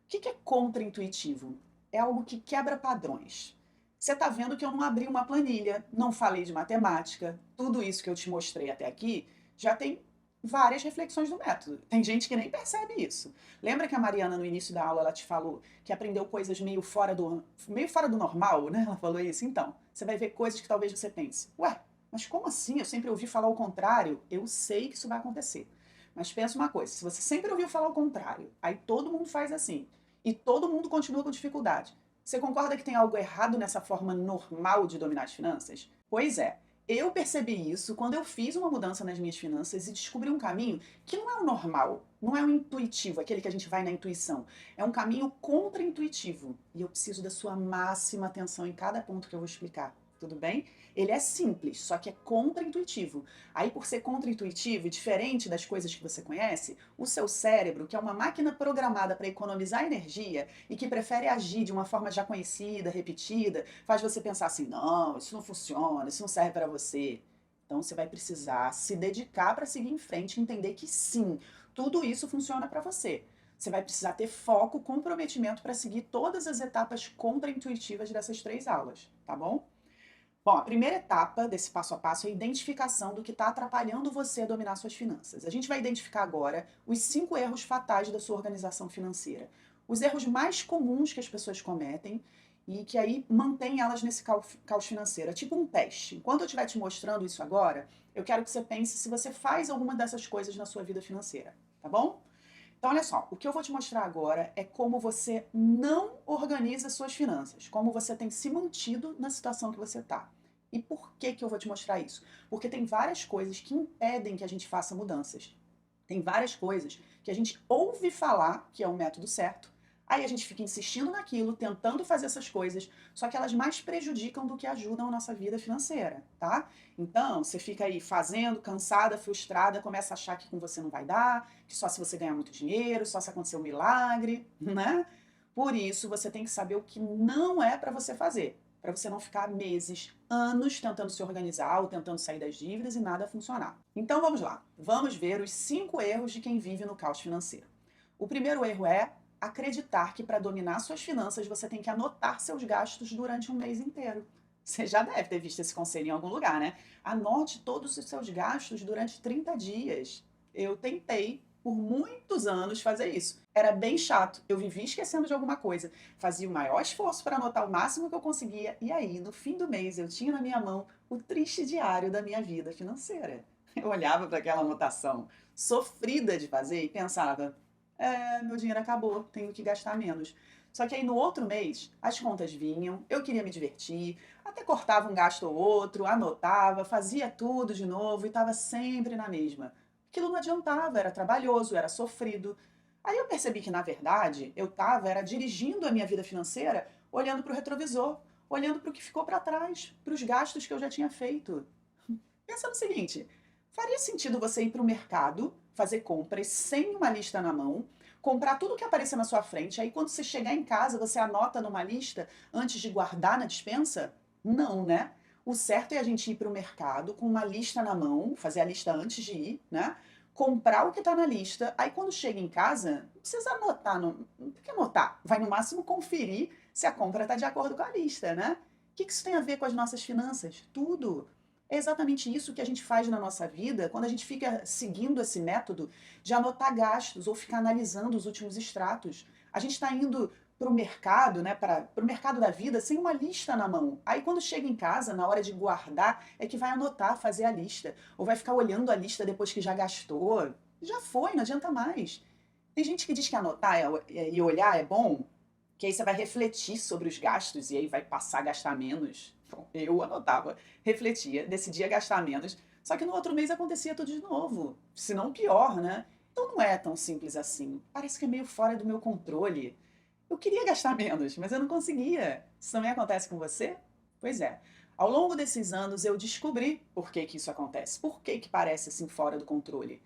O que é contraintuitivo? É algo que quebra padrões. Você está vendo que eu não abri uma planilha, não falei de matemática, tudo isso que eu te mostrei até aqui já tem várias reflexões do método. Tem gente que nem percebe isso. Lembra que a Mariana, no início da aula, ela te falou que aprendeu coisas meio fora do normal, né? Ela falou isso. Então, você vai ver coisas que talvez você pense, ué, mas como assim? Eu sempre ouvi falar o contrário. Eu sei que isso vai acontecer. Mas pensa uma coisa, se você sempre ouviu falar o contrário, aí todo mundo faz assim, e todo mundo continua com dificuldade. Você concorda que tem algo errado nessa forma normal de dominar as finanças? Pois é, eu percebi isso quando eu fiz uma mudança nas minhas finanças e descobri um caminho que não é o normal, não é o intuitivo, aquele que a gente vai na intuição. É um caminho contra-intuitivo. E eu preciso da sua máxima atenção em cada ponto que eu vou explicar. Tudo bem? Ele é simples, só que é contra-intuitivo. Aí, por ser contra-intuitivo e diferente das coisas que você conhece, o seu cérebro, que é uma máquina programada para economizar energia e que prefere agir de uma forma já conhecida, repetida, faz você pensar assim: não, isso não funciona, isso não serve para você. Então, você vai precisar se dedicar para seguir em frente e entender que sim, tudo isso funciona para você. Você vai precisar ter foco, comprometimento para seguir todas as etapas contra-intuitivas dessas 3 aulas, tá bom? Bom, a primeira etapa desse passo a passo é a identificação do que está atrapalhando você a dominar suas finanças. A gente vai identificar agora os 5 erros fatais da sua organização financeira. Os erros mais comuns que as pessoas cometem e que aí mantém elas nesse caos financeiro. É tipo um teste. Enquanto eu estiver te mostrando isso agora, eu quero que você pense se você faz alguma dessas coisas na sua vida financeira, tá bom? Então, olha só, o que eu vou te mostrar agora é como você não organiza suas finanças, como você tem se mantido na situação que você está. E por que que eu vou te mostrar isso? Porque tem várias coisas que impedem que a gente faça mudanças. Tem várias coisas que a gente ouve falar que é o método certo, aí a gente fica insistindo naquilo, tentando fazer essas coisas, só que elas mais prejudicam do que ajudam a nossa vida financeira, tá? Então, você fica aí fazendo, cansada, frustrada, começa a achar que com você não vai dar, que só se você ganhar muito dinheiro, só se acontecer um milagre, né? Por isso, você tem que saber o que não é para você fazer, para você não ficar meses, anos tentando se organizar ou tentando sair das dívidas e nada funcionar. Então vamos lá, vamos ver os 5 erros de quem vive no caos financeiro. O primeiro erro é acreditar que para dominar suas finanças você tem que anotar seus gastos durante um mês inteiro. Você já deve ter visto esse conselho em algum lugar, né? Anote todos os seus gastos durante 30 dias. Eu tentei por muitos anos fazer isso. Era bem chato. Eu vivia esquecendo de alguma coisa. Fazia o maior esforço para anotar o máximo que eu conseguia. E aí, no fim do mês, eu tinha na minha mão o triste diário da minha vida financeira. Eu olhava para aquela anotação sofrida de fazer e pensava: meu dinheiro acabou, tenho que gastar menos. Só que aí no outro mês, as contas vinham, eu queria me divertir, até cortava um gasto ou outro, anotava, fazia tudo de novo e estava sempre na mesma. Aquilo não adiantava, era trabalhoso, era sofrido. Aí eu percebi que, na verdade, eu estava era dirigindo a minha vida financeira olhando para o retrovisor, olhando para o que ficou para trás, para os gastos que eu já tinha feito. Pensa no seguinte: faria sentido você ir para o mercado, fazer compras sem uma lista na mão, comprar tudo que aparecer na sua frente, aí quando você chegar em casa você anota numa lista antes de guardar na despensa? Não, né? O certo é a gente ir para o mercado com uma lista na mão, fazer a lista antes de ir, né? Comprar o que está na lista, aí quando chega em casa, não precisa anotar, não tem que anotar, vai no máximo conferir se a compra está de acordo com a lista, né? O que isso tem a ver com as nossas finanças? Tudo. É exatamente isso que a gente faz na nossa vida quando a gente fica seguindo esse método de anotar gastos ou ficar analisando os últimos extratos. A gente está indo para o mercado, né, para o mercado da vida, sem uma lista na mão. Aí quando chega em casa, na hora de guardar, é que vai anotar, fazer a lista. Ou vai ficar olhando a lista depois que já gastou. Já foi, não adianta mais. Tem gente que diz que anotar e olhar é bom, que aí você vai refletir sobre os gastos e aí vai passar a gastar menos. Bom, eu anotava, refletia, decidia gastar menos, só que no outro mês acontecia tudo de novo, se não pior, né? Então não é tão simples assim. Parece que é meio fora do meu controle. Eu queria gastar menos, mas eu não conseguia. Isso também acontece com você? Pois é. Ao longo desses anos eu descobri por que que isso acontece, por que que parece assim fora do controle.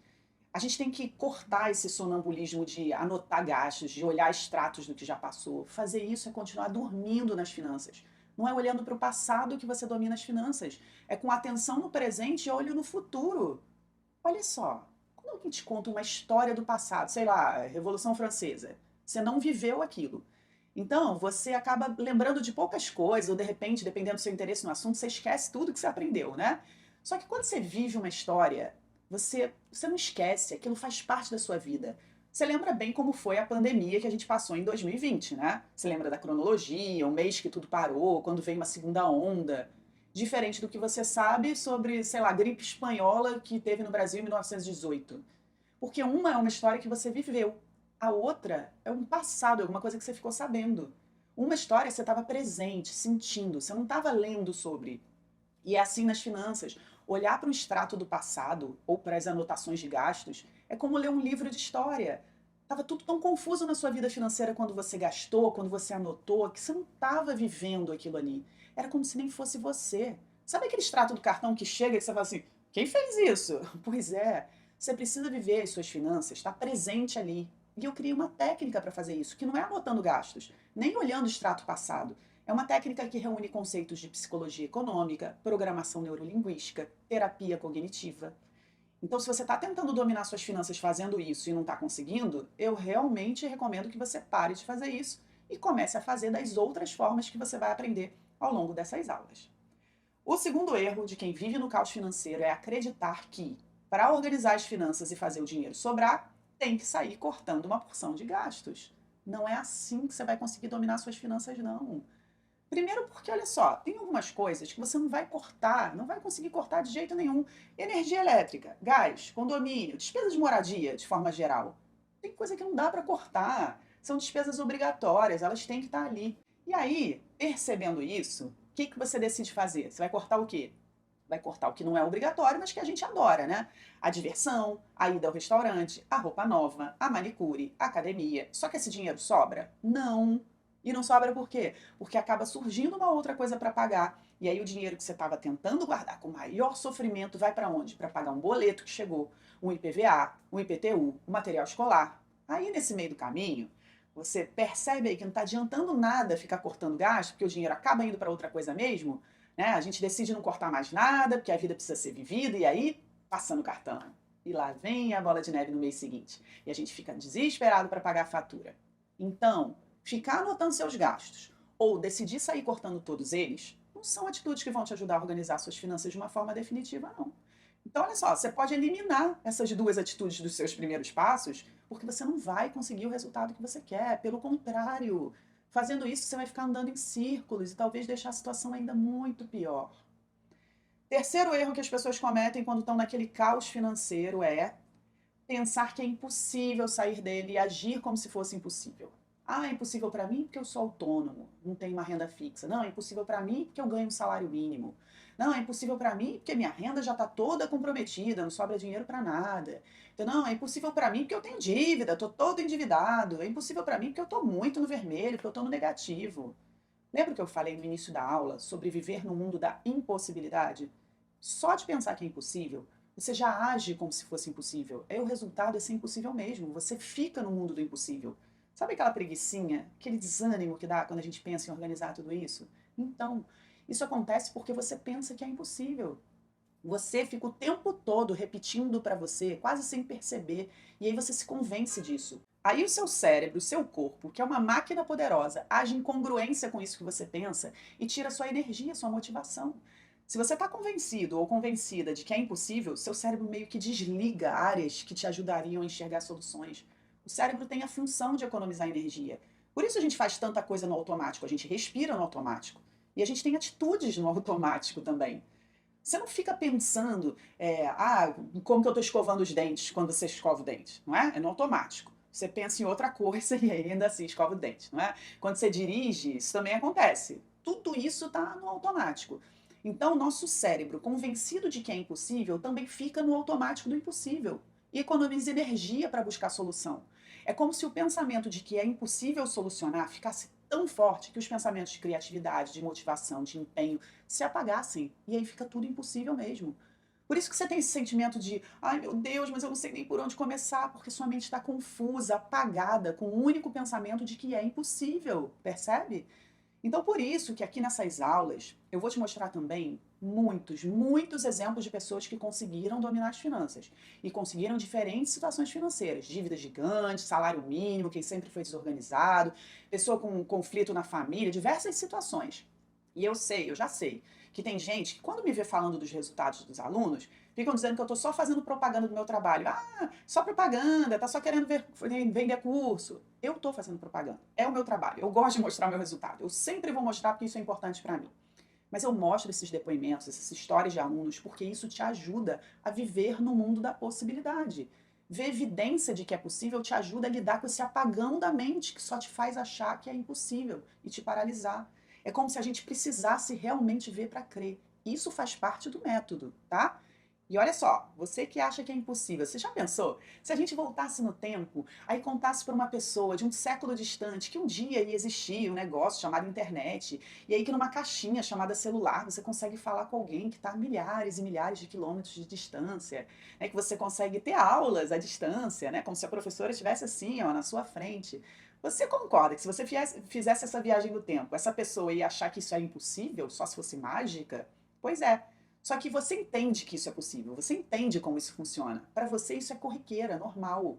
A gente tem que cortar esse sonambulismo de anotar gastos, de olhar extratos do que já passou. Fazer isso é continuar dormindo nas finanças. Não é olhando para o passado que você domina as finanças. É com atenção no presente e olho no futuro. Olha só, quando alguém te conta uma história do passado, sei lá, Revolução Francesa, você não viveu aquilo. Então, você acaba lembrando de poucas coisas, ou de repente, dependendo do seu interesse no assunto, você esquece tudo que você aprendeu, né? Só que quando você vive uma história, você não esquece, aquilo faz parte da sua vida. Você lembra bem como foi a pandemia que a gente passou em 2020, né? Você lembra da cronologia, o mês que tudo parou, quando veio uma segunda onda. Diferente do que você sabe sobre, sei lá, a gripe espanhola que teve no Brasil em 1918. Porque uma é uma história que você viveu, a outra é um passado, é alguma coisa que você ficou sabendo. Uma história você estava presente, sentindo, você não estava lendo sobre. E é assim nas finanças. Olhar para um extrato do passado ou para as anotações de gastos é como ler um livro de história. Estava tudo tão confuso na sua vida financeira quando você gastou, quando você anotou, que você não estava vivendo aquilo ali. Era como se nem fosse você. Sabe aquele extrato do cartão que chega e você fala assim: quem fez isso? Pois é, você precisa viver as suas finanças, estar presente ali. E eu criei uma técnica para fazer isso, que não é anotando gastos, nem olhando o extrato passado. É uma técnica que reúne conceitos de psicologia econômica, programação neurolinguística, terapia cognitiva. Então, se você está tentando dominar suas finanças fazendo isso e não está conseguindo, eu realmente recomendo que você pare de fazer isso e comece a fazer das outras formas que você vai aprender ao longo dessas aulas. O segundo erro de quem vive no caos financeiro é acreditar que, para organizar as finanças e fazer o dinheiro sobrar, tem que sair cortando uma porção de gastos. Não é assim que você vai conseguir dominar suas finanças, não. Primeiro porque, olha só, tem algumas coisas que você não vai cortar, não vai conseguir cortar de jeito nenhum. Energia elétrica, gás, condomínio, despesas de moradia, de forma geral. Tem coisa que não dá para cortar. São despesas obrigatórias, elas têm que estar ali. E aí, percebendo isso, o que, que você decide fazer? Você vai cortar o quê? Vai cortar o que não é obrigatório, mas que a gente adora, né? A diversão, a ida ao restaurante, a roupa nova, a manicure, a academia. Só que esse dinheiro sobra? Não. E não sobra por quê? Porque acaba surgindo uma outra coisa para pagar. E aí o dinheiro que você estava tentando guardar com maior sofrimento vai para onde? Para pagar um boleto que chegou, um IPVA, um IPTU, um material escolar. Aí nesse meio do caminho, você percebe aí que não está adiantando nada ficar cortando gasto, porque o dinheiro acaba indo para outra coisa mesmo, né? A gente decide não cortar mais nada, porque a vida precisa ser vivida, e aí passando o cartão. E lá vem a bola de neve no mês seguinte. E a gente fica desesperado para pagar a fatura. Então, ficar anotando seus gastos ou decidir sair cortando todos eles não são atitudes que vão te ajudar a organizar suas finanças de uma forma definitiva, não. Então, olha só, você pode eliminar essas duas atitudes dos seus primeiros passos, porque você não vai conseguir o resultado que você quer. Pelo contrário, fazendo isso, você vai ficar andando em círculos e talvez deixar a situação ainda muito pior. Terceiro erro que as pessoas cometem quando estão naquele caos financeiro é pensar que é impossível sair dele e agir como se fosse impossível. Ah, é impossível para mim porque eu sou autônomo, não tenho uma renda fixa. Não, é impossível para mim porque eu ganho um salário mínimo. Não, é impossível para mim porque minha renda já está toda comprometida, não sobra dinheiro para nada. Então, não, é impossível para mim porque eu tenho dívida, estou todo endividado. É impossível para mim porque eu estou muito no vermelho, porque eu estou no negativo. Lembra que eu falei no início da aula sobre viver no mundo da impossibilidade? Só de pensar que é impossível, você já age como se fosse impossível. Aí o resultado é ser impossível mesmo. Você fica no mundo do impossível. Sabe aquela preguicinha, aquele desânimo que dá quando a gente pensa em organizar tudo isso? Então, isso acontece porque você pensa que é impossível. Você fica o tempo todo repetindo para você, quase sem perceber, e aí você se convence disso. Aí o seu cérebro, o seu corpo, que é uma máquina poderosa, age em congruência com isso que você pensa e tira sua energia, sua motivação. Se você está convencido ou convencida de que é impossível, seu cérebro meio que desliga áreas que te ajudariam a enxergar soluções. O cérebro tem a função de economizar energia. Por isso a gente faz tanta coisa no automático, a gente respira no automático. E a gente tem atitudes no automático também. Você não fica pensando, como que eu estou escovando os dentes quando você escova o dente, não é? É no automático. Você pensa em outra coisa e ainda assim escova o dente, não é? Quando você dirige, isso também acontece. Tudo isso está no automático. Então, o nosso cérebro, convencido de que é impossível, também fica no automático do impossível e economiza energia para buscar solução. É como se o pensamento de que é impossível solucionar ficasse tão forte que os pensamentos de criatividade, de motivação, de empenho se apagassem e aí fica tudo impossível mesmo. Por isso que você tem esse sentimento de, ai meu Deus, mas eu não sei nem por onde começar, porque sua mente está confusa, apagada, com o único pensamento de que é impossível, percebe? Então, por isso que aqui nessas aulas eu vou te mostrar também muitos exemplos de pessoas que conseguiram dominar as finanças e conseguiram diferentes situações financeiras, dívidas gigantes, salário mínimo, quem sempre foi desorganizado, pessoa com conflito na família, diversas situações. E eu sei, eu já sei, que tem gente que quando me vê falando dos resultados dos alunos, ficam dizendo que eu estou só fazendo propaganda do meu trabalho. Ah, só propaganda, tá só querendo vender curso. Eu estou fazendo propaganda. É o meu trabalho. Eu gosto de mostrar o meu resultado. Eu sempre vou mostrar porque isso é importante para mim. Mas eu mostro esses depoimentos, essas histórias de alunos, porque isso te ajuda a viver no mundo da possibilidade. Ver evidência de que é possível te ajuda a lidar com esse apagão da mente que só te faz achar que é impossível e te paralisar. É como se a gente precisasse realmente ver para crer. Isso faz parte do método, tá? E olha só, você que acha que é impossível, você já pensou? Se a gente voltasse no tempo, aí contasse para uma pessoa de um século distante que um dia ia existir um negócio chamado internet, e aí que numa caixinha chamada celular você consegue falar com alguém que está a milhares e milhares de quilômetros de distância, né? Que você consegue ter aulas à distância, né? Como se a professora estivesse assim, ó, na sua frente. Você concorda que se você fizesse essa viagem no tempo, essa pessoa ia achar que isso é impossível, só se fosse mágica? Pois é. Só que você entende que isso é possível, você entende como isso funciona. Para você isso é corriqueira, normal.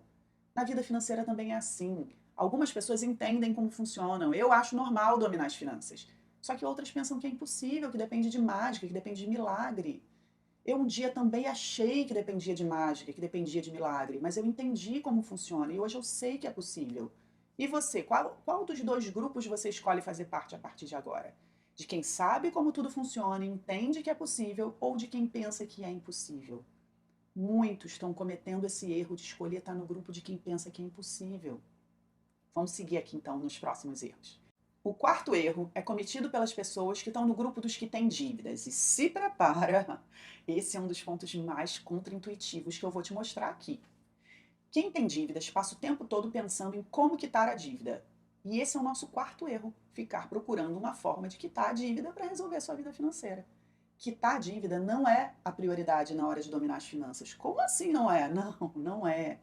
Na vida financeira também é assim. Algumas pessoas entendem como funcionam. Eu acho normal dominar as finanças. Só que outras pensam que é impossível, que depende de mágica, que depende de milagre. Eu um dia também achei que dependia de mágica, que dependia de milagre, mas eu entendi como funciona e hoje eu sei que é possível. E você, qual dos dois grupos você escolhe fazer parte a partir de agora? De quem sabe como tudo funciona e entende que é possível ou de quem pensa que é impossível? Muitos estão cometendo esse erro de escolher estar no grupo de quem pensa que é impossível. Vamos seguir aqui então nos próximos erros. O quarto erro é cometido pelas pessoas que estão no grupo dos que têm dívidas. E se prepara, esse é um dos pontos mais contraintuitivos que eu vou te mostrar aqui. Quem tem dívidas passa o tempo todo pensando em como quitar a dívida. E esse é o nosso quarto erro, ficar procurando uma forma de quitar a dívida para resolver a sua vida financeira. Quitar a dívida não é a prioridade na hora de dominar as finanças. Como assim não é? Não, não é.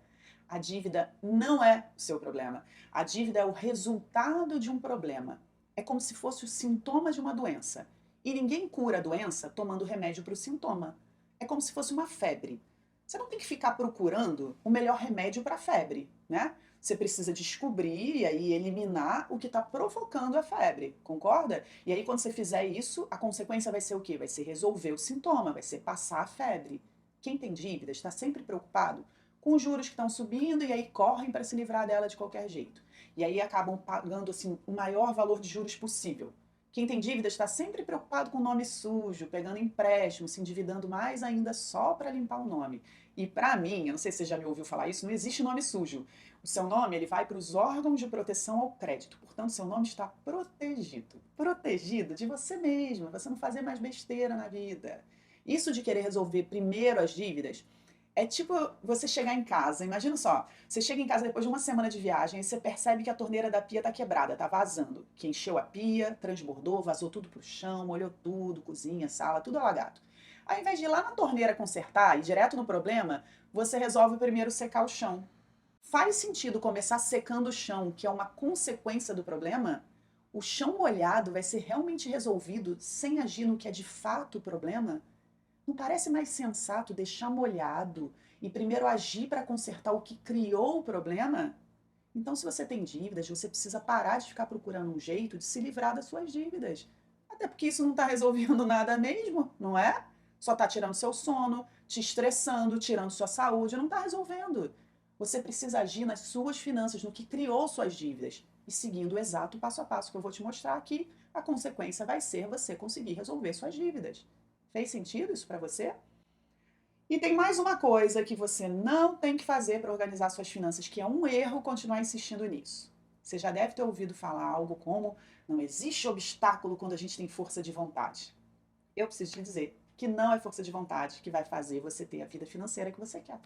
A dívida não é o seu problema. A dívida é o resultado de um problema. É como se fosse o sintoma de uma doença. E ninguém cura a doença tomando remédio para o sintoma. É como se fosse uma febre. Você não tem que ficar procurando o melhor remédio para a febre, né? Você precisa descobrir e aí eliminar o que está provocando a febre, concorda? E aí, quando você fizer isso, a consequência vai ser o quê? Vai ser resolver o sintoma, vai ser passar a febre. Quem tem dívida está sempre preocupado com os juros que estão subindo e aí correm para se livrar dela de qualquer jeito. E aí acabam pagando assim, o maior valor de juros possível. Quem tem dívida está sempre preocupado com o nome sujo, pegando empréstimo, se endividando mais ainda só para limpar o nome. E para mim, eu não sei se você já me ouviu falar isso, não existe nome sujo. O seu nome ele vai para os órgãos de proteção ao crédito. Portanto, seu nome está protegido. Protegido de você mesmo, você não fazer mais besteira na vida. Isso de querer resolver primeiro as dívidas é tipo você chegar em casa, imagina só, você chega em casa depois de uma semana de viagem e você percebe que a torneira da pia tá quebrada, tá vazando. Que encheu a pia, transbordou, vazou tudo pro chão, molhou tudo, cozinha, sala, tudo alagado. Ao invés de ir lá na torneira consertar e ir direto no problema, você resolve primeiro secar o chão. Faz sentido começar secando o chão, que é uma consequência do problema? O chão molhado vai ser realmente resolvido sem agir no que é de fato o problema? Não parece mais sensato deixar molhado e primeiro agir para consertar o que criou o problema? Então, se você tem dívidas, você precisa parar de ficar procurando um jeito de se livrar das suas dívidas. Até porque isso não está resolvendo nada mesmo, não é? Só está tirando seu sono, te estressando, tirando sua saúde, não está resolvendo. Você precisa agir nas suas finanças, no que criou suas dívidas. E seguindo o exato passo a passo que eu vou te mostrar aqui, a consequência vai ser você conseguir resolver suas dívidas. Fez sentido isso para você? E tem mais uma coisa que você não tem que fazer para organizar suas finanças, que é um erro continuar insistindo nisso. Você já deve ter ouvido falar algo como: não existe obstáculo quando a gente tem força de vontade. Eu preciso te dizer que não é força de vontade que vai fazer você ter a vida financeira que você quer.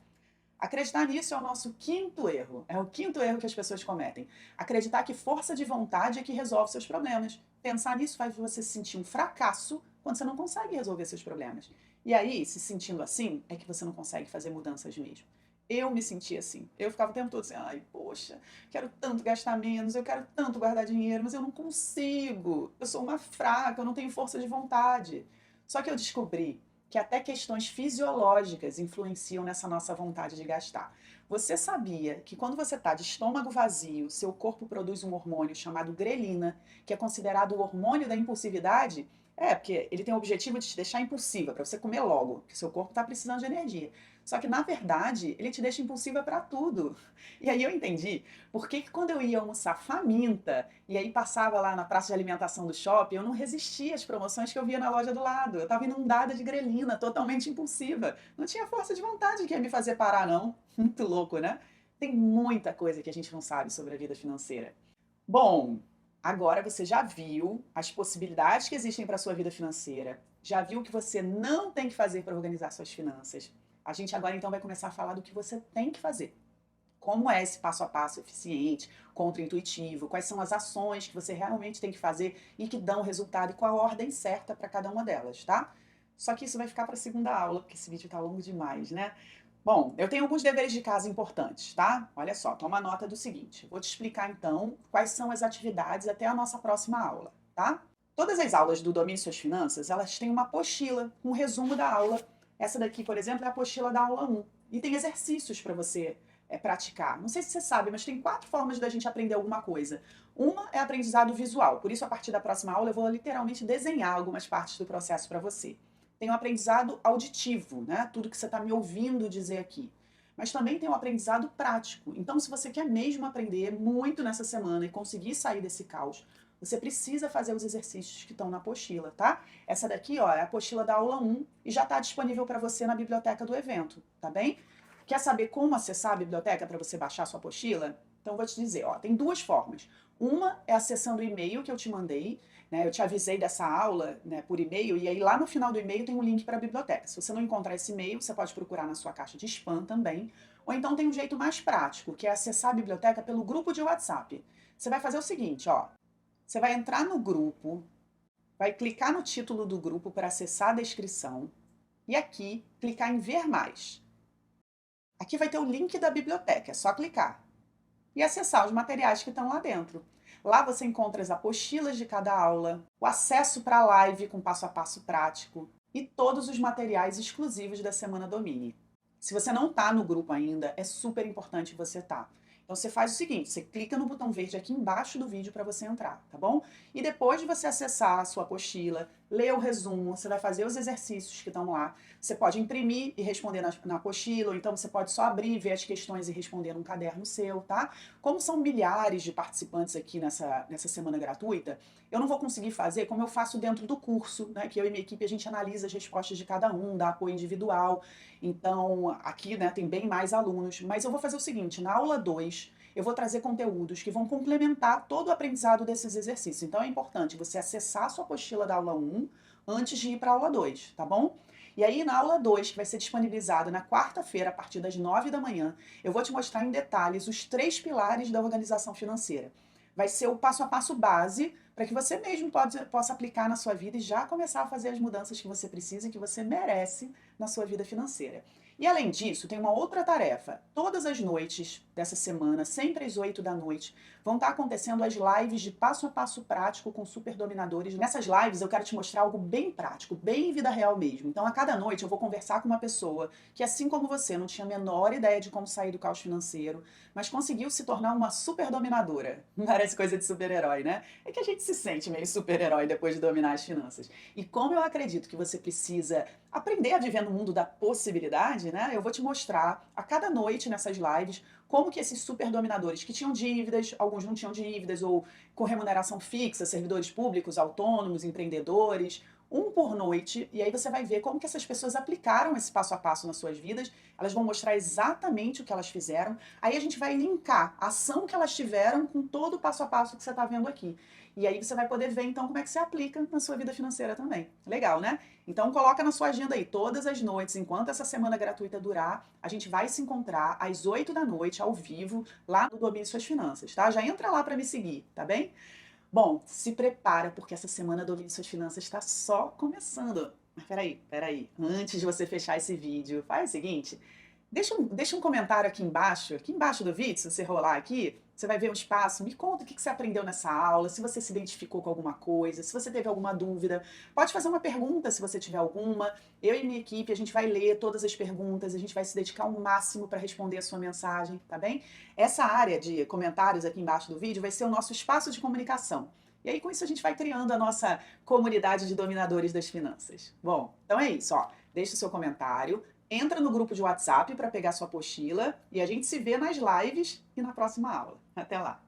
Acreditar nisso é o nosso quinto erro. É o quinto erro que as pessoas cometem. Acreditar que força de vontade é que resolve seus problemas. Pensar nisso faz você se sentir um fracasso quando você não consegue resolver seus problemas. E aí, se sentindo assim, é que você não consegue fazer mudanças mesmo. Eu me sentia assim. Eu ficava o tempo todo assim, ai, poxa, quero tanto gastar menos, eu quero tanto guardar dinheiro, mas eu não consigo. Eu sou uma fraca, eu não tenho força de vontade. Só que eu descobri que até questões fisiológicas influenciam nessa nossa vontade de gastar. Você sabia que quando você está de estômago vazio, seu corpo produz um hormônio chamado grelina, que é considerado o hormônio da impulsividade? É, porque ele tem o objetivo de te deixar impulsiva, para você comer logo, porque seu corpo está precisando de energia. Só que, na verdade, ele te deixa impulsiva para tudo. E aí eu entendi por que quando eu ia almoçar faminta, e aí passava lá na praça de alimentação do shopping, eu não resistia às promoções que eu via na loja do lado. Eu estava inundada de grelina, totalmente impulsiva. Não tinha força de vontade que ia me fazer parar, não. Muito louco, né? Tem muita coisa que a gente não sabe sobre a vida financeira. Bom, agora você já viu as possibilidades que existem para a sua vida financeira, já viu o que você não tem que fazer para organizar suas finanças. A gente agora então vai começar a falar do que você tem que fazer. Como é esse passo a passo eficiente, contra-intuitivo, quais são as ações que você realmente tem que fazer e que dão resultado e qual a ordem certa para cada uma delas, tá? Só que isso vai ficar para a segunda aula, porque esse vídeo está longo demais, né? Bom, eu tenho alguns deveres de casa importantes, tá? Olha só, toma nota do seguinte. Vou te explicar então quais são as atividades até a nossa próxima aula, tá? Todas as aulas do Domine Suas Finanças, elas têm uma apostila, um resumo da aula. Essa daqui, por exemplo, é a apostila da aula 1. E tem exercícios para você praticar. Não sei se você sabe, mas tem 4 formas da gente aprender alguma coisa. Uma é aprendizado visual, por isso a partir da próxima aula eu vou literalmente desenhar algumas partes do processo para você. Tem o aprendizado auditivo, né? Tudo que você está me ouvindo dizer aqui. Mas também tem o aprendizado prático. Então, se você quer mesmo aprender muito nessa semana e conseguir sair desse caos, você precisa fazer os exercícios que estão na apostila, tá? Essa daqui, ó, é a apostila da aula 1 e já está disponível para você na biblioteca do evento, tá bem? Quer saber como acessar a biblioteca para você baixar a sua apostila? Então, eu vou te dizer, ó, tem 2 formas. Uma é acessando o e-mail que eu te mandei, né? Eu te avisei dessa aula, né, por e-mail, e aí lá no final do e-mail tem um link para a biblioteca. Se você não encontrar esse e-mail, você pode procurar na sua caixa de spam também. Ou então tem um jeito mais prático, que é acessar a biblioteca pelo grupo de WhatsApp. Você vai fazer o seguinte, ó. Você vai entrar no grupo, vai clicar no título do grupo para acessar a descrição e aqui clicar em ver mais. Aqui vai ter o link da biblioteca, é só clicar e acessar os materiais que estão lá dentro. Lá você encontra as apostilas de cada aula, o acesso para a live com passo a passo prático e todos os materiais exclusivos da Semana Domine. Se você não está no grupo ainda, é super importante você estar. Então você faz o seguinte, você clica no botão verde aqui embaixo do vídeo para você entrar, tá bom? E depois de você acessar a sua apostila, ler o resumo, você vai fazer os exercícios que estão lá. Você pode imprimir e responder na apostila, ou então você pode só abrir, ver as questões e responder num caderno seu, tá? Como são milhares de participantes aqui nessa semana gratuita, eu não vou conseguir fazer como eu faço dentro do curso, né? Que eu e minha equipe a gente analisa as respostas de cada um, dá apoio individual. Então, aqui, né, tem bem mais alunos. Mas eu vou fazer o seguinte, na aula 2, eu vou trazer conteúdos que vão complementar todo o aprendizado desses exercícios. Então, é importante você acessar a sua apostila da aula 1 antes de ir para a aula 2, tá bom? E aí, na aula 2, que vai ser disponibilizada na quarta-feira, a partir das 9 da manhã, eu vou te mostrar em detalhes os 3 pilares da organização financeira. Vai ser o passo a passo base para que você mesmo possa aplicar na sua vida e já começar a fazer as mudanças que você precisa e que você merece na sua vida financeira. E além disso, tem uma outra tarefa. Todas as noites dessa semana, sempre às 8 da noite, vão estar acontecendo as lives de passo a passo prático com super dominadores. Nessas lives eu quero te mostrar algo bem prático, bem vida real mesmo. Então a cada noite eu vou conversar com uma pessoa que, assim como você, não tinha a menor ideia de como sair do caos financeiro, mas conseguiu se tornar uma super dominadora. Parece coisa de super-herói, né? É que a gente se sente meio super-herói depois de dominar as finanças. E como eu acredito que você precisa aprender a viver no mundo da possibilidade, né? Eu vou te mostrar a cada noite nessas lives como que esses super dominadores que tinham dívidas, alguns não tinham dívidas, ou com remuneração fixa, servidores públicos, autônomos, empreendedores, um por noite, e aí você vai ver como que essas pessoas aplicaram esse passo a passo nas suas vidas, elas vão mostrar exatamente o que elas fizeram, aí a gente vai linkar a ação que elas tiveram com todo o passo a passo que você está vendo aqui. E aí você vai poder ver, então, como é que você aplica na sua vida financeira também. Legal, né? Então, coloca na sua agenda aí, todas as noites, enquanto essa semana gratuita durar, a gente vai se encontrar às 8 da noite, ao vivo, lá no Domine Suas Finanças, tá? Já entra lá para me seguir, tá bem? Bom, se prepara, porque essa semana Domine Suas Finanças está só começando. Mas peraí. Antes de você fechar esse vídeo, faz o seguinte, Deixa um comentário aqui embaixo do vídeo, se você rolar aqui, você vai ver um espaço, me conta o que você aprendeu nessa aula, se você se identificou com alguma coisa, se você teve alguma dúvida. Pode fazer uma pergunta se você tiver alguma. Eu e minha equipe, a gente vai ler todas as perguntas, a gente vai se dedicar ao máximo para responder a sua mensagem, tá bem? Essa área de comentários aqui embaixo do vídeo vai ser o nosso espaço de comunicação. E aí, com isso, a gente vai criando a nossa comunidade de dominadores das finanças. Bom, então é isso, ó. Deixa o seu comentário, entra no grupo de WhatsApp para pegar sua apostila e a gente se vê nas lives e na próxima aula. Até lá!